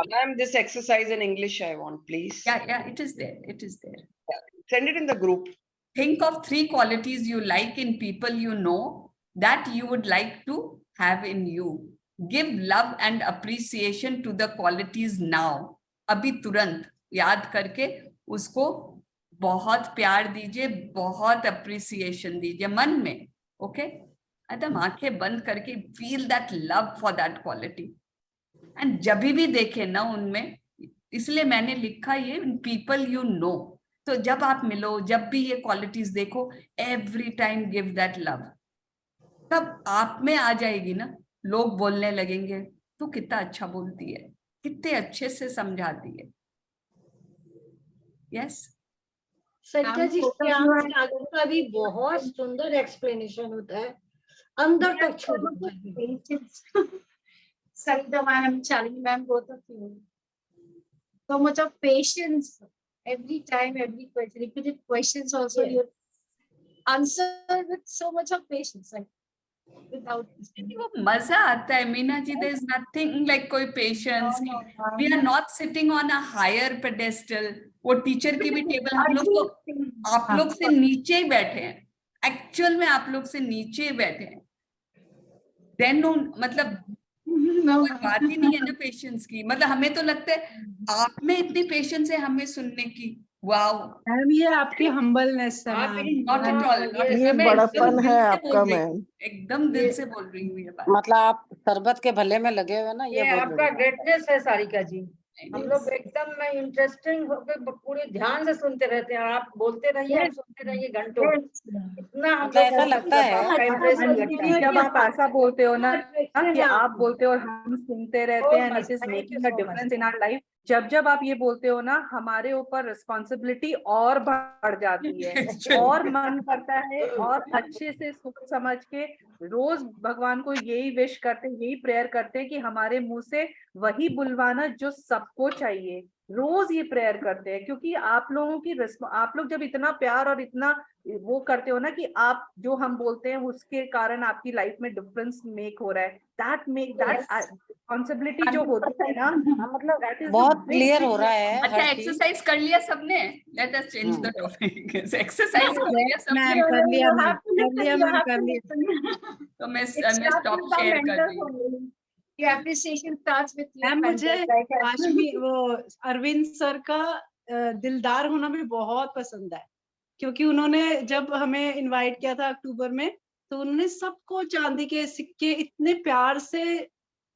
Ma'am, this exercise in English I want, please. Yeah, it is there. Send it in the group. Think of 3 qualities you like in people you know that you would like to have in you. Give love and appreciation to the qualities now. अभी तुरंत याद करके उसको बहुत प्यार दीजिए, बहुत appreciation दीजिए मन में। ओके, एकदम आंखें बंद करके feel that love for that quality. And जब भी देखे ना उनमें, इसलिए मैंने लिखा ये पीपल यू नो, तो जब आप मिलो, जब भी ये क्वालिटीज देखो, every time give that love, तब आप में आ जाएगी ना। लोग बोलने लगेंगे तू कितना अच्छा बोलती है, कितने अच्छे से समझाती है। यस सरिता जी, श्याम का भी बहुत सुंदर एक्सप्लेनेशन होता है, अंदर तक छू जाता है। Sarita ma'am, Shalini ma'am, both of you. So much of patience every time, every question, repeated questions also you answer with so much of patience, like without. वो मजा आता है Meena ji. There is nothing like कोई patience. We are not sitting on a higher pedestal. वो teacher की भी table हम लोग तो आप लोग से नीचे ही बैठे हैं, एक्चुअल में आप लोग से नीचे ही बैठे हैं। देन मतलब कोई बात ही नहीं है ना पेशेंस की। मतलब हमें तो लगता है आप में इतनी पेशेंस है हमें सुनने की। वाओ मैम, ये आपकी हम्बलनेस है मैम। Not at all. ये बड़प्पन है आपका मैम। एकदम दिल से बोल रही हूँ ये बात। मतलब आप शरबत के भले में लगे हुए ना, ये आपका ग्रेटनेस है सारिका जी। हम लोग एकदम इंटरेस्टिंग होकर पूरे ध्यान से सुनते रहते हैं। आप बोलते रहिए, आप सुनते रहिए घंटों। इतना हम लोग ऐसा लगता है जब आप ऐसा बोलते हो ना कि आप बोलते हो और हम सुनते रहते हैं, it is making a difference in our life. जब आप ये बोलते हो ना, हमारे ऊपर रिस्पॉन्सिबिलिटी और बढ़ जाती है और मन करता है और अच्छे से सोच समझ के रोज भगवान को यही विश करते, यही प्रेयर करते हैं कि हमारे मुंह से वही बुलवाना जो सबको चाहिए। रोज ये प्रेयर करते हैं, क्योंकि आप लोगों की आप लोग जब इतना प्यार और इतना वो करते हो ना कि आप जो हम बोलते हैं उसके कारण आपकी लाइफ में डिफरेंस मेक हो रहा है। दैट रिस्पॉन्सिबिलिटी जो होती है ना, मतलब बहुत क्लियर हो रहा है। अच्छा, एक्सरसाइज कर लिया सबने? Let us change the topic. Exercise कर लिया सबने? कर लिया मैम। तो मैं स्टॉप शेयर कर दी। Your appreciation starts with you. Ma'am, मुझे वो अरविंद सर का दिलदार होना भी बहुत पसंद है, क्योंकि उन्होंने जब हमें इनवाइट किया था अक्टूबर में, तो उन्होंने सबको चांदी के सिक्के इतने प्यार से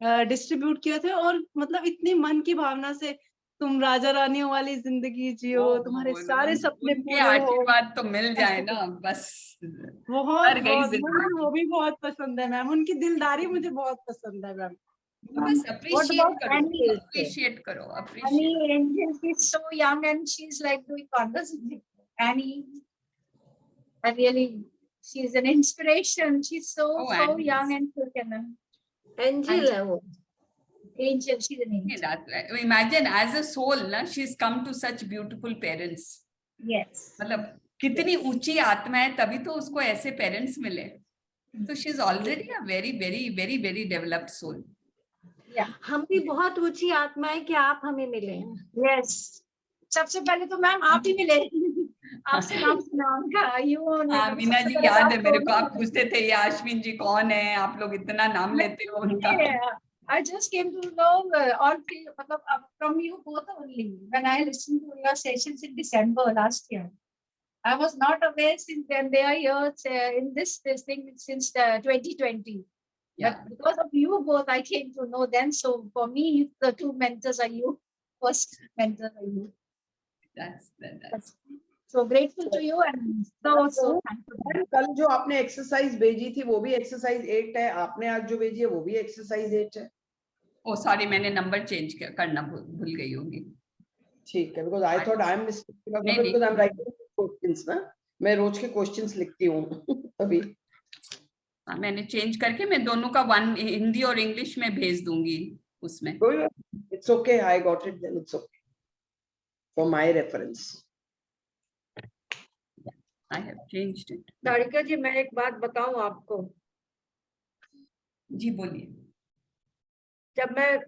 डिस्ट्रीब्यूट किए थे, और मतलब इतनी मन की भावना से, तुम राजा रानियों वाली जिंदगी जियो, तुम्हारे सारे सपने पूरे हो। आशीर्वाद तो मिल जाए ना बस। वो भी बहुत पसंद है मैम, उनकी दिलदारी मुझे बहुत पसंद है मैम। बस अप्रिशिएट करो। Annie Angel, she's so young and she's like doing conversation. Annie, really, she's an inspiration. She's so young and so canon. Angel है वो। Angel, she's an angel. Imagine as a soul, na, she's come to such beautiful parents. Yes. मतलब कितनी ऊंची आत्मा है, तभी तो उसको ऐसे पेरेंट्स मिले। तो she is already a very very very very developed soul. हम भी बहुत ऊंची आत्मा है कि आप हमें मिले। यस, सबसे पहले तो मैम आप ही मिले। आपसे नाम सुना उनका। मीना जी याद है मेरे को, आप पूछते थे ये अश्विन जी कौन है, आप लोग इतना नाम लेते हो उनका। I just came to know from you both only when I listened to your sessions in December last year. I was not aware since then. They are here in this thing since 2020. Yeah. But because of you both, I came to know them. So for me, the two mentors are you. First mentor are you. That's so grateful to you and so thankful. कल जो आपने exercise भेजी थी वो भी exercise 8 है, आपने आज जो भेजी है वो भी एक्सरसाइज 8 है। ओ सॉरी, मैंने नंबर चेंज करना भूल गई होंगी। ठीक है, because I thought I am mistaken because I am writing questions ना, मैं रोज के क्वेश्चंस लिखती हूँ अभी। मैंने चेंज करके मैं दोनों का वन हिंदी और इंग्लिश में भेज दूंगी उसमें। It's okay, I got it, then it's okay for my reference. I have changed it. Sarika ji, मैं एक बात बताऊं आपको। जी बोलिए। जब मैं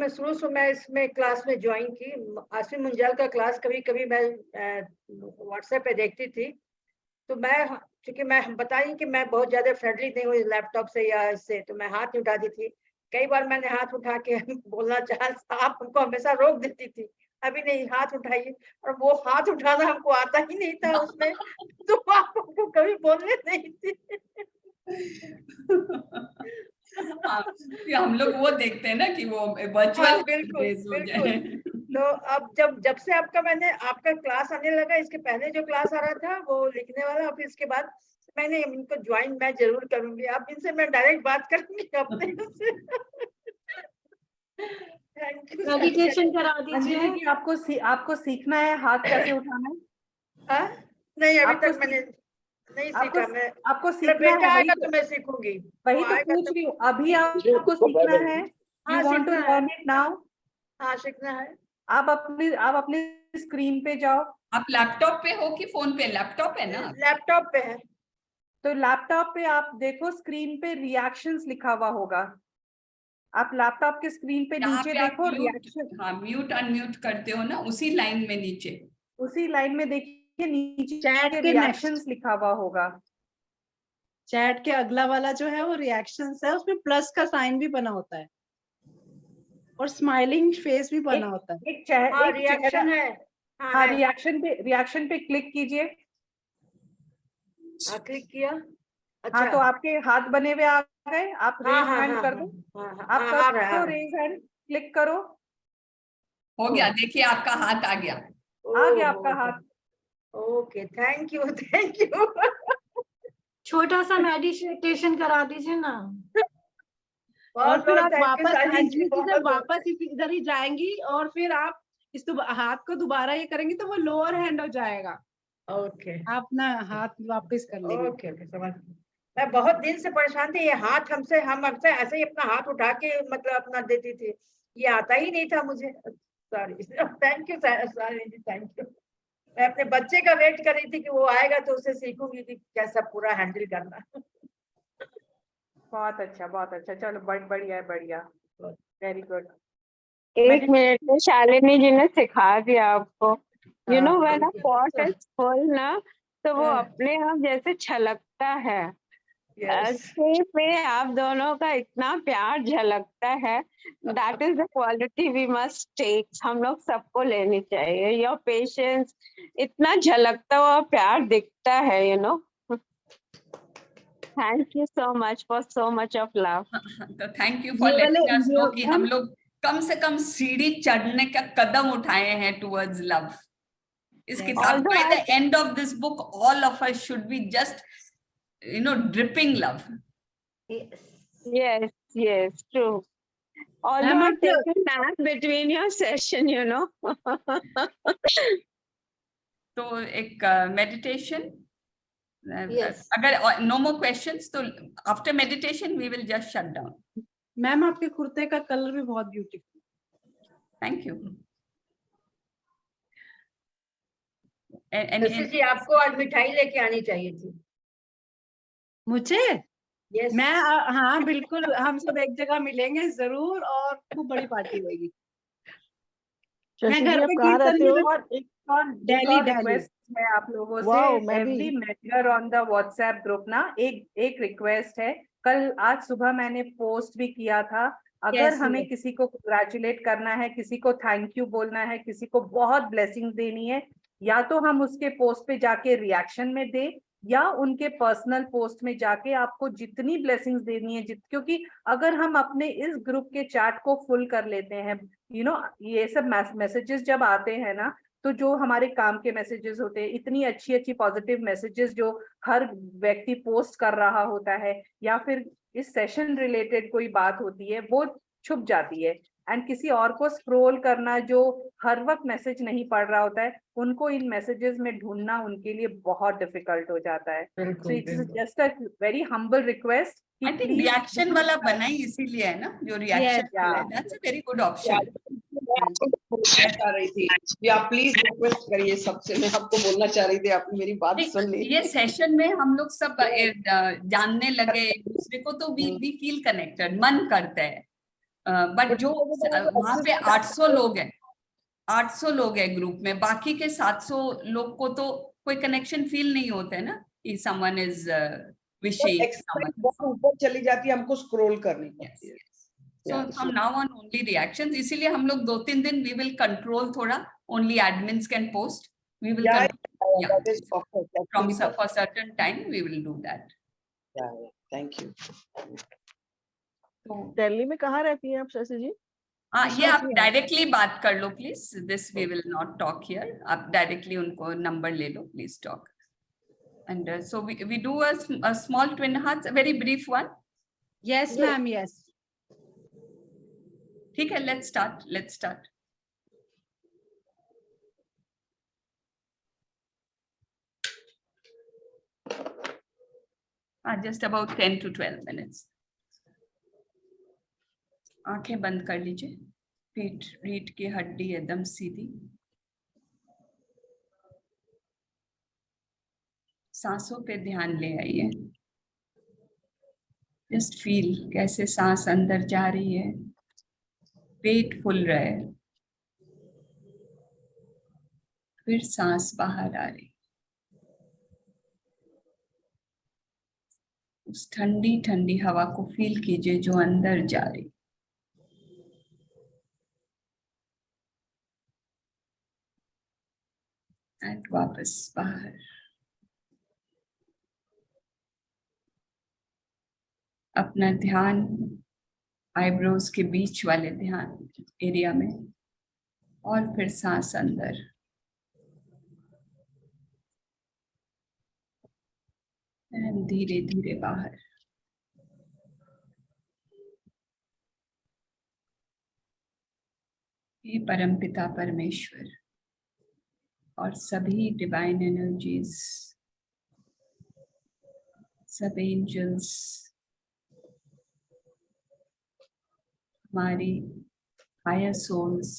शुरू से मैं इसमें क्लास में ज्वाइन की, आश्विन मुंजाल का क्लास कभी कभी मैं व्हाट्सएप पे देखती थी, तो मैं, क्योंकि मैं बताई कि मैं बहुत ज्यादा फ्रेंडली नहीं हूँ लैपटॉप से या इससे, तो मैं हाथ नहीं उठाती थी। कई बार मैंने हाथ उठा के बोलना चाहा, आप हमको हमेशा रोक देती थी, अभी नहीं हाथ उठाइए, और वो हाथ उठाना हमको आता ही नहीं था उसमें, तो आप हमको कभी बोलने नहीं थी। हम लोग वो देखते हैं ना कि वो वर्चुअल बिल्कुल। तो अब जब से आपका क्लास आने लगा, इसके पहले जो क्लास आ रहा था वो लिखने वाला, फिर इसके बाद मैंने इनको ज्वाइन मैं जरूर करूंगी। अब इनसे मैं डायरेक्ट बात करूंगी अपने से। मेडिटेशन करा दीजिए। अंजलि जी, आपको सीखना है हाथ कैसे उठाना है? नहीं, अभी तक मैंने नहीं सीखा। मैं आपको मेरा सीखना बेटा है, आएगा तो मैं सीखूंगी। वही वो तो आएगा पूछ रही हूँ। अभी आपको सीखना है, you want to learn it now? हाँ, सीखना है। आप अपनी स्क्रीन पे जाओ। आप लैपटॉप पे हो कि फोन पे? लैपटॉप है ना? लैपटॉप पे है। तो लैपटॉप पे आप देखो, स्क्रीन पे रिएक्शंस लिखा हुआ होगा। आप लैपटॉप के स्क्रीन पे नीचे देखो रिएक्शन। हाँ, म्यूट अनम्यूट करते हो ना, उसी लाइन में नीचे, उसी लाइन में देखिए नीचे चैट के रिएक्शंस लिखा हुआ होगा। चैट के अगला वाला जो है वो रिएक्शंस है, उसमें प्लस का साइन भी बना होता है और स्माइलिंग फेस भी बना होता है। एक रिएक्शन है। हाँ, रिएक्शन पे क्लिक कीजिए। क्लिक किया। अच्छा। हाँ, तो आपके हाथ बने हुए आ गए। आप रेज हैंड कर दो। आप करो रेज हैंड, क्लिक करो। हो गया, देखिए आपका हाथ आ गया। आ गया आपका हाथ। Okay, thank you, thank you. छोटा सा मेडिटेशन करा दीजिए ना। और फिर आप वापस अंजलि जी से वापस इधर ही जाएंगी और फिर आप इस हाथ को दोबारा ये करेंगी तो वो लोअर हैंड हो जाएगा। ओके, आप ना हाथ वापस कर लेंगे। ओके, समझ। मैं बहुत दिन से परेशान थी, ये हाथ हम हमसे ऐसे ही अपना हाथ उठा के मतलब अपना देती थी, ये आता ही नहीं था मुझे। Sorry, thank you, sorry, thank you. मैं अपने बच्चे का वेट कर रही थी कि वो आएगा तो उसे सीखूंगी कि कैसा पूरा हैंडल करना। बहुत अच्छा। चलो, बढ़िया, वेरी गुड। एक मिनट में शालिनी जी ने सिखा दिया आपको। You know when a pot is full ना, तो वो अपने आप जैसे छलकता है। ऐसे में आप दोनों का इतना प्यार झलकता है। That is the quality we must take. हम लोग सबको लेनी चाहिए। योर पेशेंस, इतना झलकता हुआ प्यार दिखता है, you know. Thank you so much for so much of love. तो thank you for letting us know कि हम लोग कम से कम सीढ़ी चढ़ने का कदम उठाए हैं टुवर्ड्स लव। इस किताब, by the end of this book, all of us should be just, dripping love. Yes, true. Although I take a nap between your session, you know. तो एक meditation. Yes. अगर no more questions, तो after meditation we will just shut down. Ma'am, आपके कुर्ते का colour भी बहुत beautiful. Thank you. जी, आपको आज मिठाई लेके आनी चाहिए थी। मुझे? Yes. मैं हाँ बिल्कुल, हम सब एक जगह मिलेंगे जरूर और खूब बड़ी पार्टी होगी। मैं घर पे दिल्ली रिक्वेस्ट है आप लोगों से। Every member on the WhatsApp group ना, एक रिक्वेस्ट है। आज सुबह मैंने पोस्ट भी किया था। अगर हमें किसी को कंग्रेचुलेट करना है, किसी को थैंक यू बोलना है, किसी को बहुत ब्लेसिंग देनी है, या तो हम उसके पोस्ट पे जाके रिएक्शन में दें, या उनके पर्सनल पोस्ट में जाके आपको जितनी ब्लेसिंग्स देनी है, क्योंकि अगर हम अपने इस ग्रुप के चैट को फुल कर लेते हैं, ये सब मैसेजेस जब आते हैं ना, तो जो हमारे काम के मैसेजेस होते हैं, इतनी अच्छी पॉजिटिव मैसेजेस जो हर व्यक्ति पोस्ट कर रहा होता है, या फिर इस सेशन रिलेटेड कोई बात होती है, वो छुप जाती है। एंड किसी और को स्क्रॉल करना जो हर वक्त मैसेज नहीं पढ़ रहा होता है, उनको इन मैसेजेस में ढूंढना उनके लिए बहुत डिफिकल्ट हो जाता है। So it's just a very humble request. I think reaction वाला बना ही इसीलिए है ना, जो रिएक्शन वाला है। That's a very good option. चाह रही थी कि आप प्लीज रिक्वेस्ट करिए सबसे। मैं आपको बोलना चाह रही थी, आपने मेरी बात सुन ली। ये सेशन में हम लोग सब जानने लगे एक दूसरे को, तो वी फील कनेक्टेड, मन करता है। बट जो वहां पे 800 लोग हैं, 800 लोग हैं ग्रुप में, बाकी के 700 लोग को तो कोई कनेक्शन फील नहीं होता है ना कि समवन इज विशिंग। ऊपर चली जाती है हमको स्क्रॉल करनी पड़ती है। So from now on only reactions. इसीलिए हम लोग 2-3 दिन we will control थोड़ा, only admins can post. We will control, for certain time we will do that. Thank you. Delhi में कहाँ रहती हैं आप शशि जी? हाँ, ये आप डायरेक्टली बात कर लो please, this we will not talk here, आप डायरेक्टली उनको नंबर ले लो, please talk. And so we do a small twin hearts, a very brief one. Yes, ma'am. Yes. ठीक है, let's start. Just about 10 to 12 minutes. आंखें बंद कर लीजिए, रीढ़ की हड्डी एकदम सीधी. सांसों पे ध्यान ले आइए. जस्ट फील कैसे सांस अंदर जा रही है, पेट फूल रहा है, फिर सांस बाहर आ रही. उस ठंडी ठंडी हवा को फील कीजिए जो अंदर जा रही. एंड वापस बाहर. अपना ध्यान आईब्रोज के बीच वाले ध्यान एरिया में, और फिर सांस अंदर. धीरे धीरे बाहर. हे परमपिता परमेश्वर और सभी डिवाइन एनर्जीज, सब एंजल्स, हमारी हायर सोल्स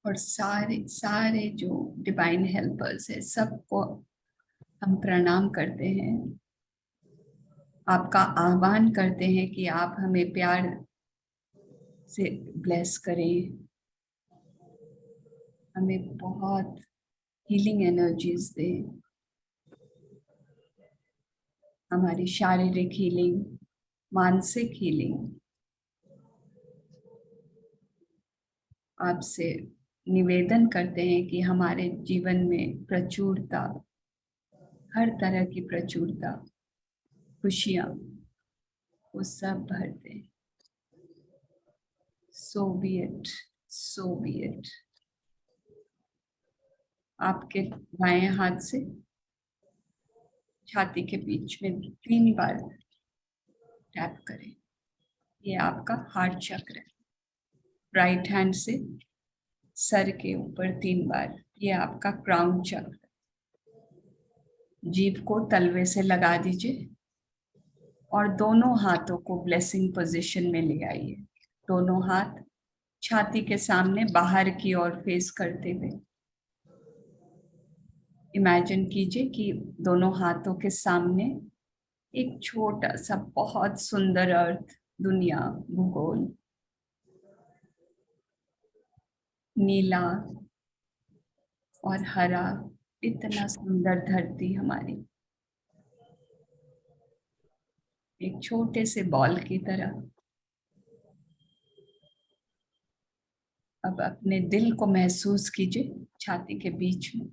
और सारे जो डिवाइन हेल्पर्स है, सबको हम प्रणाम करते हैं. आपका आह्वान करते हैं कि आप हमें प्यार से ब्लेस करें, हमें बहुत हीलिंग एनर्जीज दें. हमारी शारीरिक हीलिंग, मानसिक हीलिंग. आपसे निवेदन करते हैं कि हमारे जीवन में प्रचुरता, हर तरह की प्रचुरता, खुशियां, वो सब भर दें. So be it, so be it. आपके बाएं हाथ से छाती के बीच में 3 बार टैप करें, ये आपका हार्ट चक्र है. राइट हैंड से सर के ऊपर 3 बार, ये आपका क्राउन चक्र. जीभ को तलवे से लगा दीजिए और दोनों हाथों को ब्लेसिंग पोजीशन में ले आइए. दोनों हाथ छाती के सामने बाहर की ओर फेस करते हुए. इमेजिन कीजिए कि दोनों हाथों के सामने एक छोटा सा बहुत सुंदर अर्थ, दुनिया, भूगोल, नीला और हरा, इतना सुंदर धरती हमारी, एक छोटे से बॉल की तरह. अब अपने दिल को महसूस कीजिए छाती के बीच में.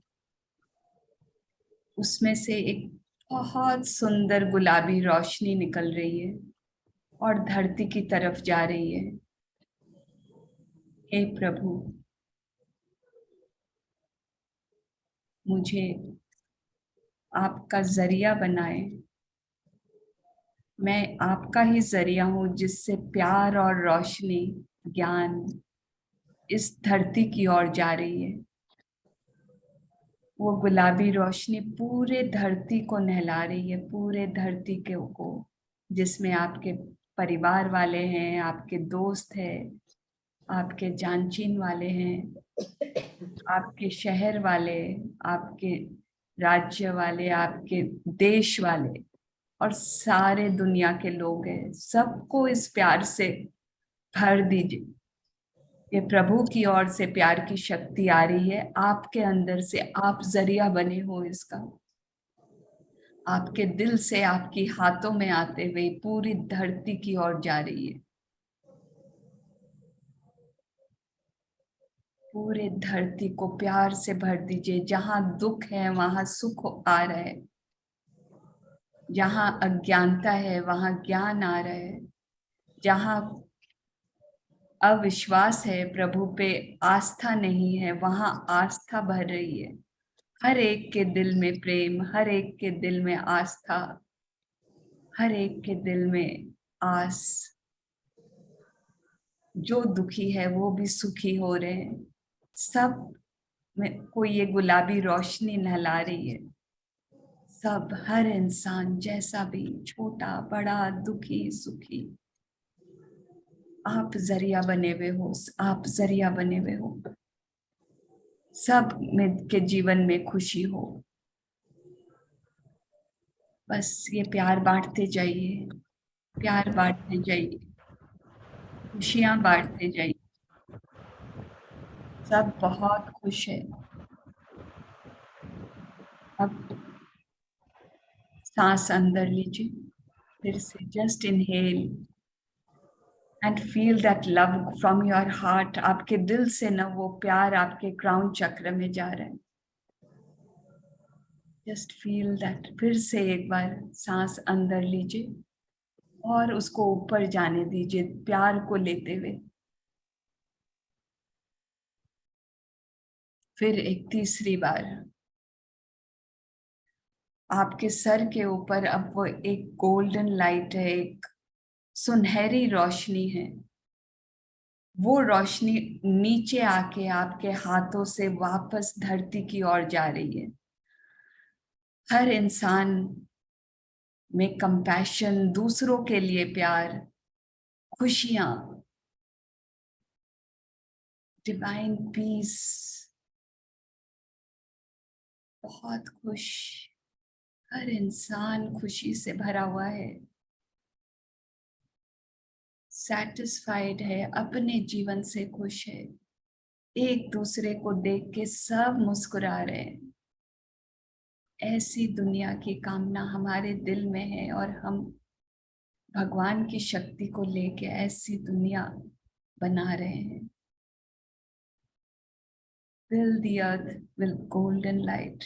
उसमें से एक बहुत सुंदर गुलाबी रोशनी निकल रही है और धरती की तरफ जा रही है. हे प्रभु, मुझे आपका जरिया बनाए. मैं आपका ही जरिया हूँ जिससे प्यार और रोशनी, ज्ञान इस धरती की ओर जा रही है. वो गुलाबी रोशनी पूरे धरती को नहला रही है, पूरे धरती के को, जिसमें आपके परिवार वाले हैं, आपके दोस्त हैं, आपके जानचीन वाले हैं, आपके शहर वाले, आपके राज्य वाले, आपके देश वाले और सारे दुनिया के लोग हैं. सबको इस प्यार से भर दीजिए. ये प्रभु की ओर से प्यार की शक्ति आ रही है आपके अंदर से. आप जरिया बने हो इसका. आपके दिल से, आपकी हाथों में आते हुए पूरी धरती की ओर जा रही है. पूरे धरती को प्यार से भर दीजिए. जहां दुख है वहां सुख आ रहा है. जहां अज्ञानता है वहां ज्ञान आ रहा है, जहां अविश्वास है, प्रभु पे आस्था नहीं है, वहां आस्था भर रही है। हर एक के दिल में प्रेम, हर एक के दिल में आस्था, हर एक के दिल में आस। जो दुखी है वो भी सुखी हो रहे हैं, सब में को ये गुलाबी रोशनी नहला रही है। सब, हर इंसान जैसा भी, छोटा बड़ा, दुखी सुखी, आप जरिया बने हुए हो, आप जरिया बने हुए हो। सब में के जीवन में खुशी हो। बस ये प्यार बांटते जाइए, प्यार बांटते जाइए, खुशियां बांटते जाइए। सब बहुत खुश है। अब सांस अंदर लीजिए, फिर से just inhale and feel that love from your heart. आपके दिल से ना वो प्यार आपके क्राउन चक्र में जा रहा है। Just feel that. फिर से एक बार सांस अंदर लीजिए और उसको ऊपर जाने दीजिए, प्यार को लेते हुए। फिर एक तीसरी बार आपके सर के ऊपर अब वो एक गोल्डन लाइट है, एक सुनहरी रोशनी है। वो रोशनी नीचे आके आपके हाथों से वापस धरती की ओर जा रही है। हर इंसान में कंपैशन, दूसरों के लिए प्यार, खुशियां, डिवाइन पीस, बहुत खुश। हर इंसान खुशी से भरा हुआ है, सैटिस्फाइड है, अपने जीवन से खुश है। एक दूसरे को देख के सब मुस्कुरा रहे हैं। ऐसी दुनिया की कामना हमारे दिल में है और हम भगवान की शक्ति को लेके ऐसी दुनिया बना रहे हैं। Fill the earth with golden light।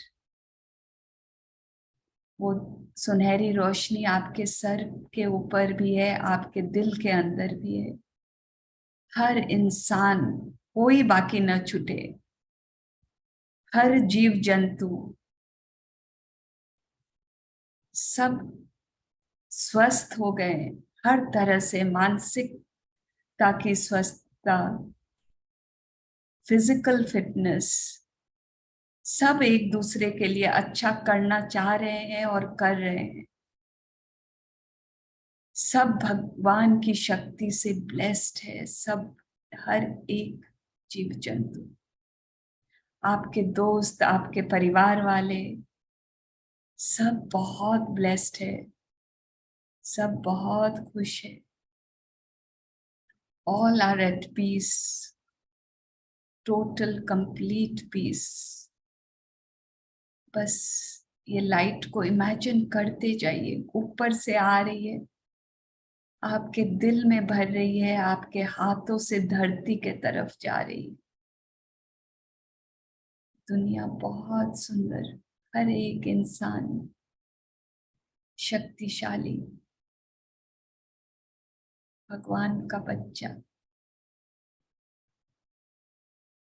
वो सुनहरी रोशनी आपके सर के ऊपर भी है, आपके दिल के अंदर भी है। हर इंसान, कोई बाकी न छूटे। हर जीव जंतु, सब स्वस्थ हो गए। हर तरह से मानसिकता की स्वस्थता, फिजिकल फिटनेस, सब एक दूसरे के लिए अच्छा करना चाह रहे हैं और कर रहे हैं। सब भगवान की शक्ति से ब्लेस्ड है। सब, हर एक जीव जंतु, आपके दोस्त, आपके परिवार वाले, सब बहुत ब्लेस्ड है। सब बहुत खुश है। All are at peace, total complete peace. बस ये लाइट को इमेजिन करते जाइए, ऊपर से आ रही है, आपके दिल में भर रही है, आपके हाथों से धरती के तरफ जा रही है। दुनिया बहुत सुंदर, हर एक इंसान शक्तिशाली, भगवान का बच्चा,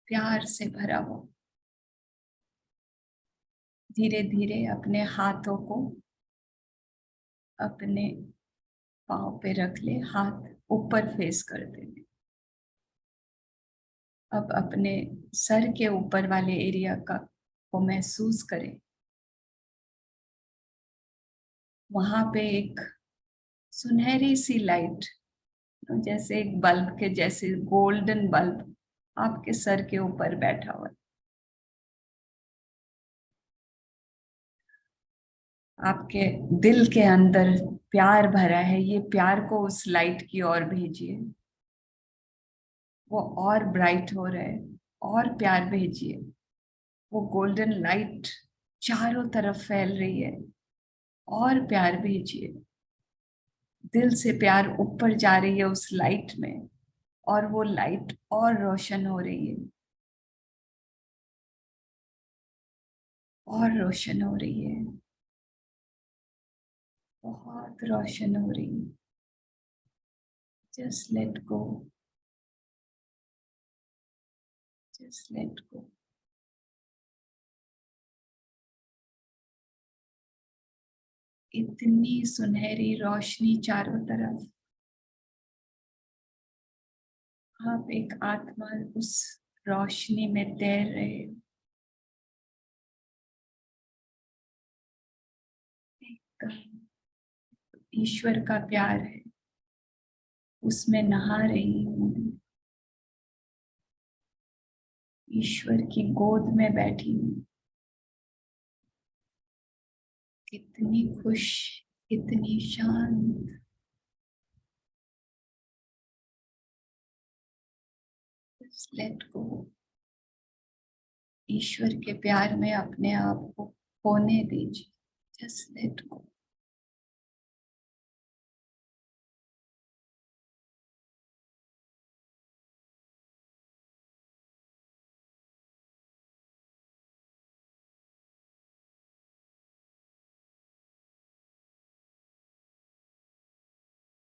प्यार से भरा हुआ। धीरे धीरे अपने हाथों को अपने पाँव पे रख ले, हाथ ऊपर फेस कर दे। अब अपने सर के ऊपर वाले एरिया को महसूस करें। वहां पे एक सुनहरी सी लाइट, जैसे एक बल्ब के जैसे, गोल्डन बल्ब आपके सर के ऊपर बैठा हुआ है। आपके दिल के अंदर प्यार भरा है, ये प्यार को उस लाइट की ओर भेजिए। वो और ब्राइट हो रहा है, और प्यार भेजिए। वो गोल्डन लाइट चारों तरफ फैल रही है, और प्यार भेजिए। दिल से प्यार ऊपर जा रही है उस लाइट में, और वो लाइट और रोशन हो रही है, और रोशन हो रही है। बहुत रोशन हो रही है। Just let go, just let go. इतनी सुनहरी रोशनी चारों तरफ, आप एक आत्मा उस रोशनी में तैर रहे हो। ईश्वर का प्यार है, उसमें नहा रही हूँ। ईश्वर की गोद में बैठी हूँ। कितनी खुश, कितनी शांत। Let go. ईश्वर के प्यार में अपने आप को खोने दीजिए। Just let go.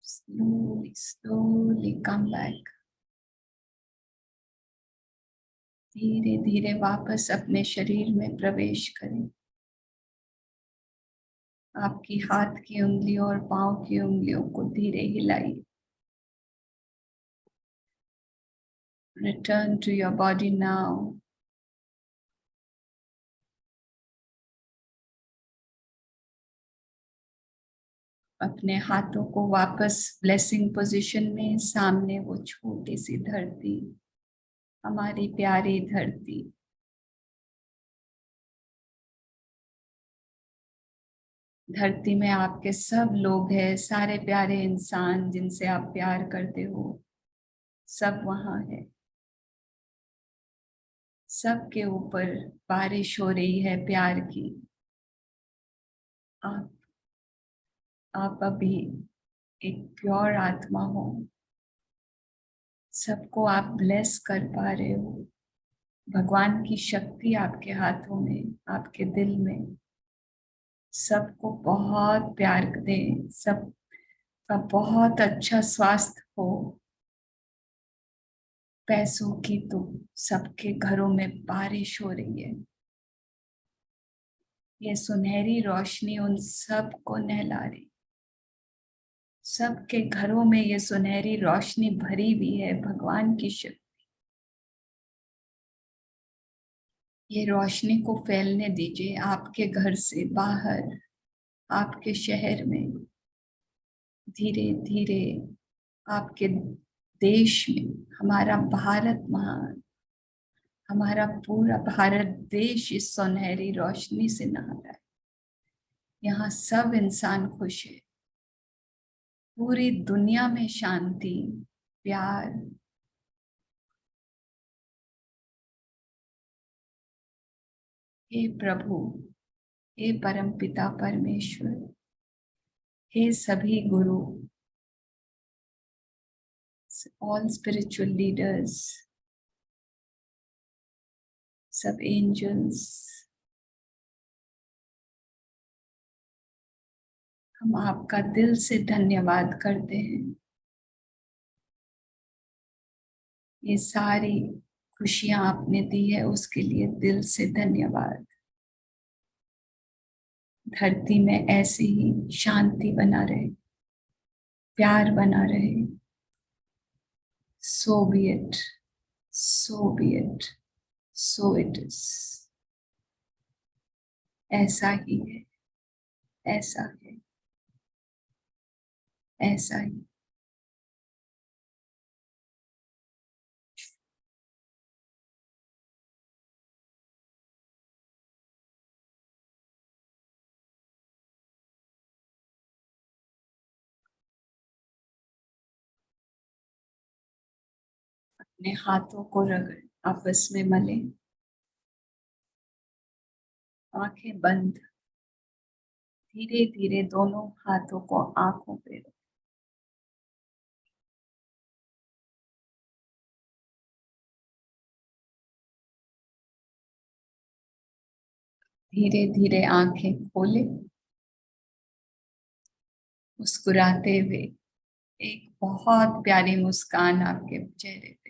Slowly, slowly come back. धीरे धीरे वापस अपने शरीर में प्रवेश करें। आपकी हाथ की उंगलियों और पांव की उंगलियों को धीरे हिलाइए। Return to your body now. अपने हाथों को वापस ब्लेसिंग पोजीशन में, सामने वो छोटी सी धरती, हमारी प्यारी धरती। धरती में आपके सब लोग हैं, सारे प्यारे इंसान जिनसे आप प्यार करते हो, सब वहां है। सबके ऊपर बारिश हो रही है प्यार की। आप अभी एक प्योर आत्मा हो। सबको आप ब्लेस कर पा रहे हो। भगवान की शक्ति आपके हाथों में, आपके दिल में। सबको बहुत प्यार दें, सबका बहुत अच्छा स्वास्थ्य हो। पैसों की तो सबके घरों में बारिश हो रही है। ये सुनहरी रोशनी उन सबको नहला रही। सबके घरों में ये सुनहरी रोशनी भरी हुई है, भगवान की शक्ति। ये रोशनी को फैलने दीजिए आपके घर से बाहर, आपके शहर में, धीरे धीरे आपके देश में। हमारा भारत महान, हमारा पूरा भारत देश इस सुनहरी रोशनी से नहा रहा है। यहाँ सब इंसान खुश है। पूरी दुनिया में शांति, प्यार। हे प्रभु, हे परमपिता परमेश्वर, हे सभी गुरु, ऑल स्पिरिचुअल लीडर्स, सब एंजल्स, हम आपका दिल से धन्यवाद करते हैं। ये सारी खुशियां आपने दी है, उसके लिए दिल से धन्यवाद। धरती में ऐसी ही शांति बना रहे, प्यार बना रहे। So be it, so be it, so it is. ऐसा ही है, ऐसा है, ऐसा ही। अपने हाथों को रगड़, आपस में मले, आंखें बंद। धीरे धीरे दोनों हाथों को आंखों पे रखें। धीरे धीरे आंखें खोले। मुस्कुराते हुए, एक बहुत प्यारी मुस्कान आपके चेहरे पे।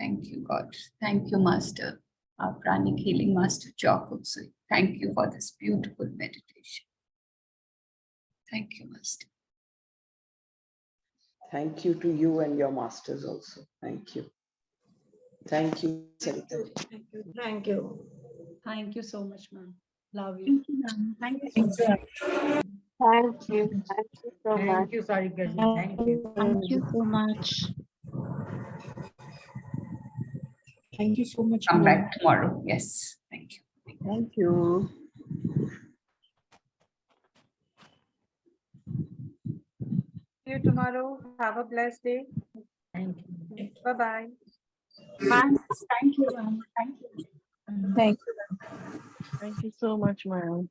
Thank you, God. Thank you, Master, our pranic healing master, Jokutsui. Thank you for this beautiful meditation. Thank you, Master. Thank you to you and your masters also. Thank you. Thank you, Sarita. Thank you. Thank you. Thank you so much, ma'am. Love you. Thank you, ma'am. Thank you. Thank you. Thank you so much. Thank you, Sarika ji. Thank you. Thank you so much. Thank you so much, Come ma'am. back tomorrow. Yes. Thank you. Thank you. See you tomorrow. Have a blessed day. Thank you. Bye-bye. Ma'am, thank you, ma'am. Thank you. Thank you. Thank you so much, ma'am.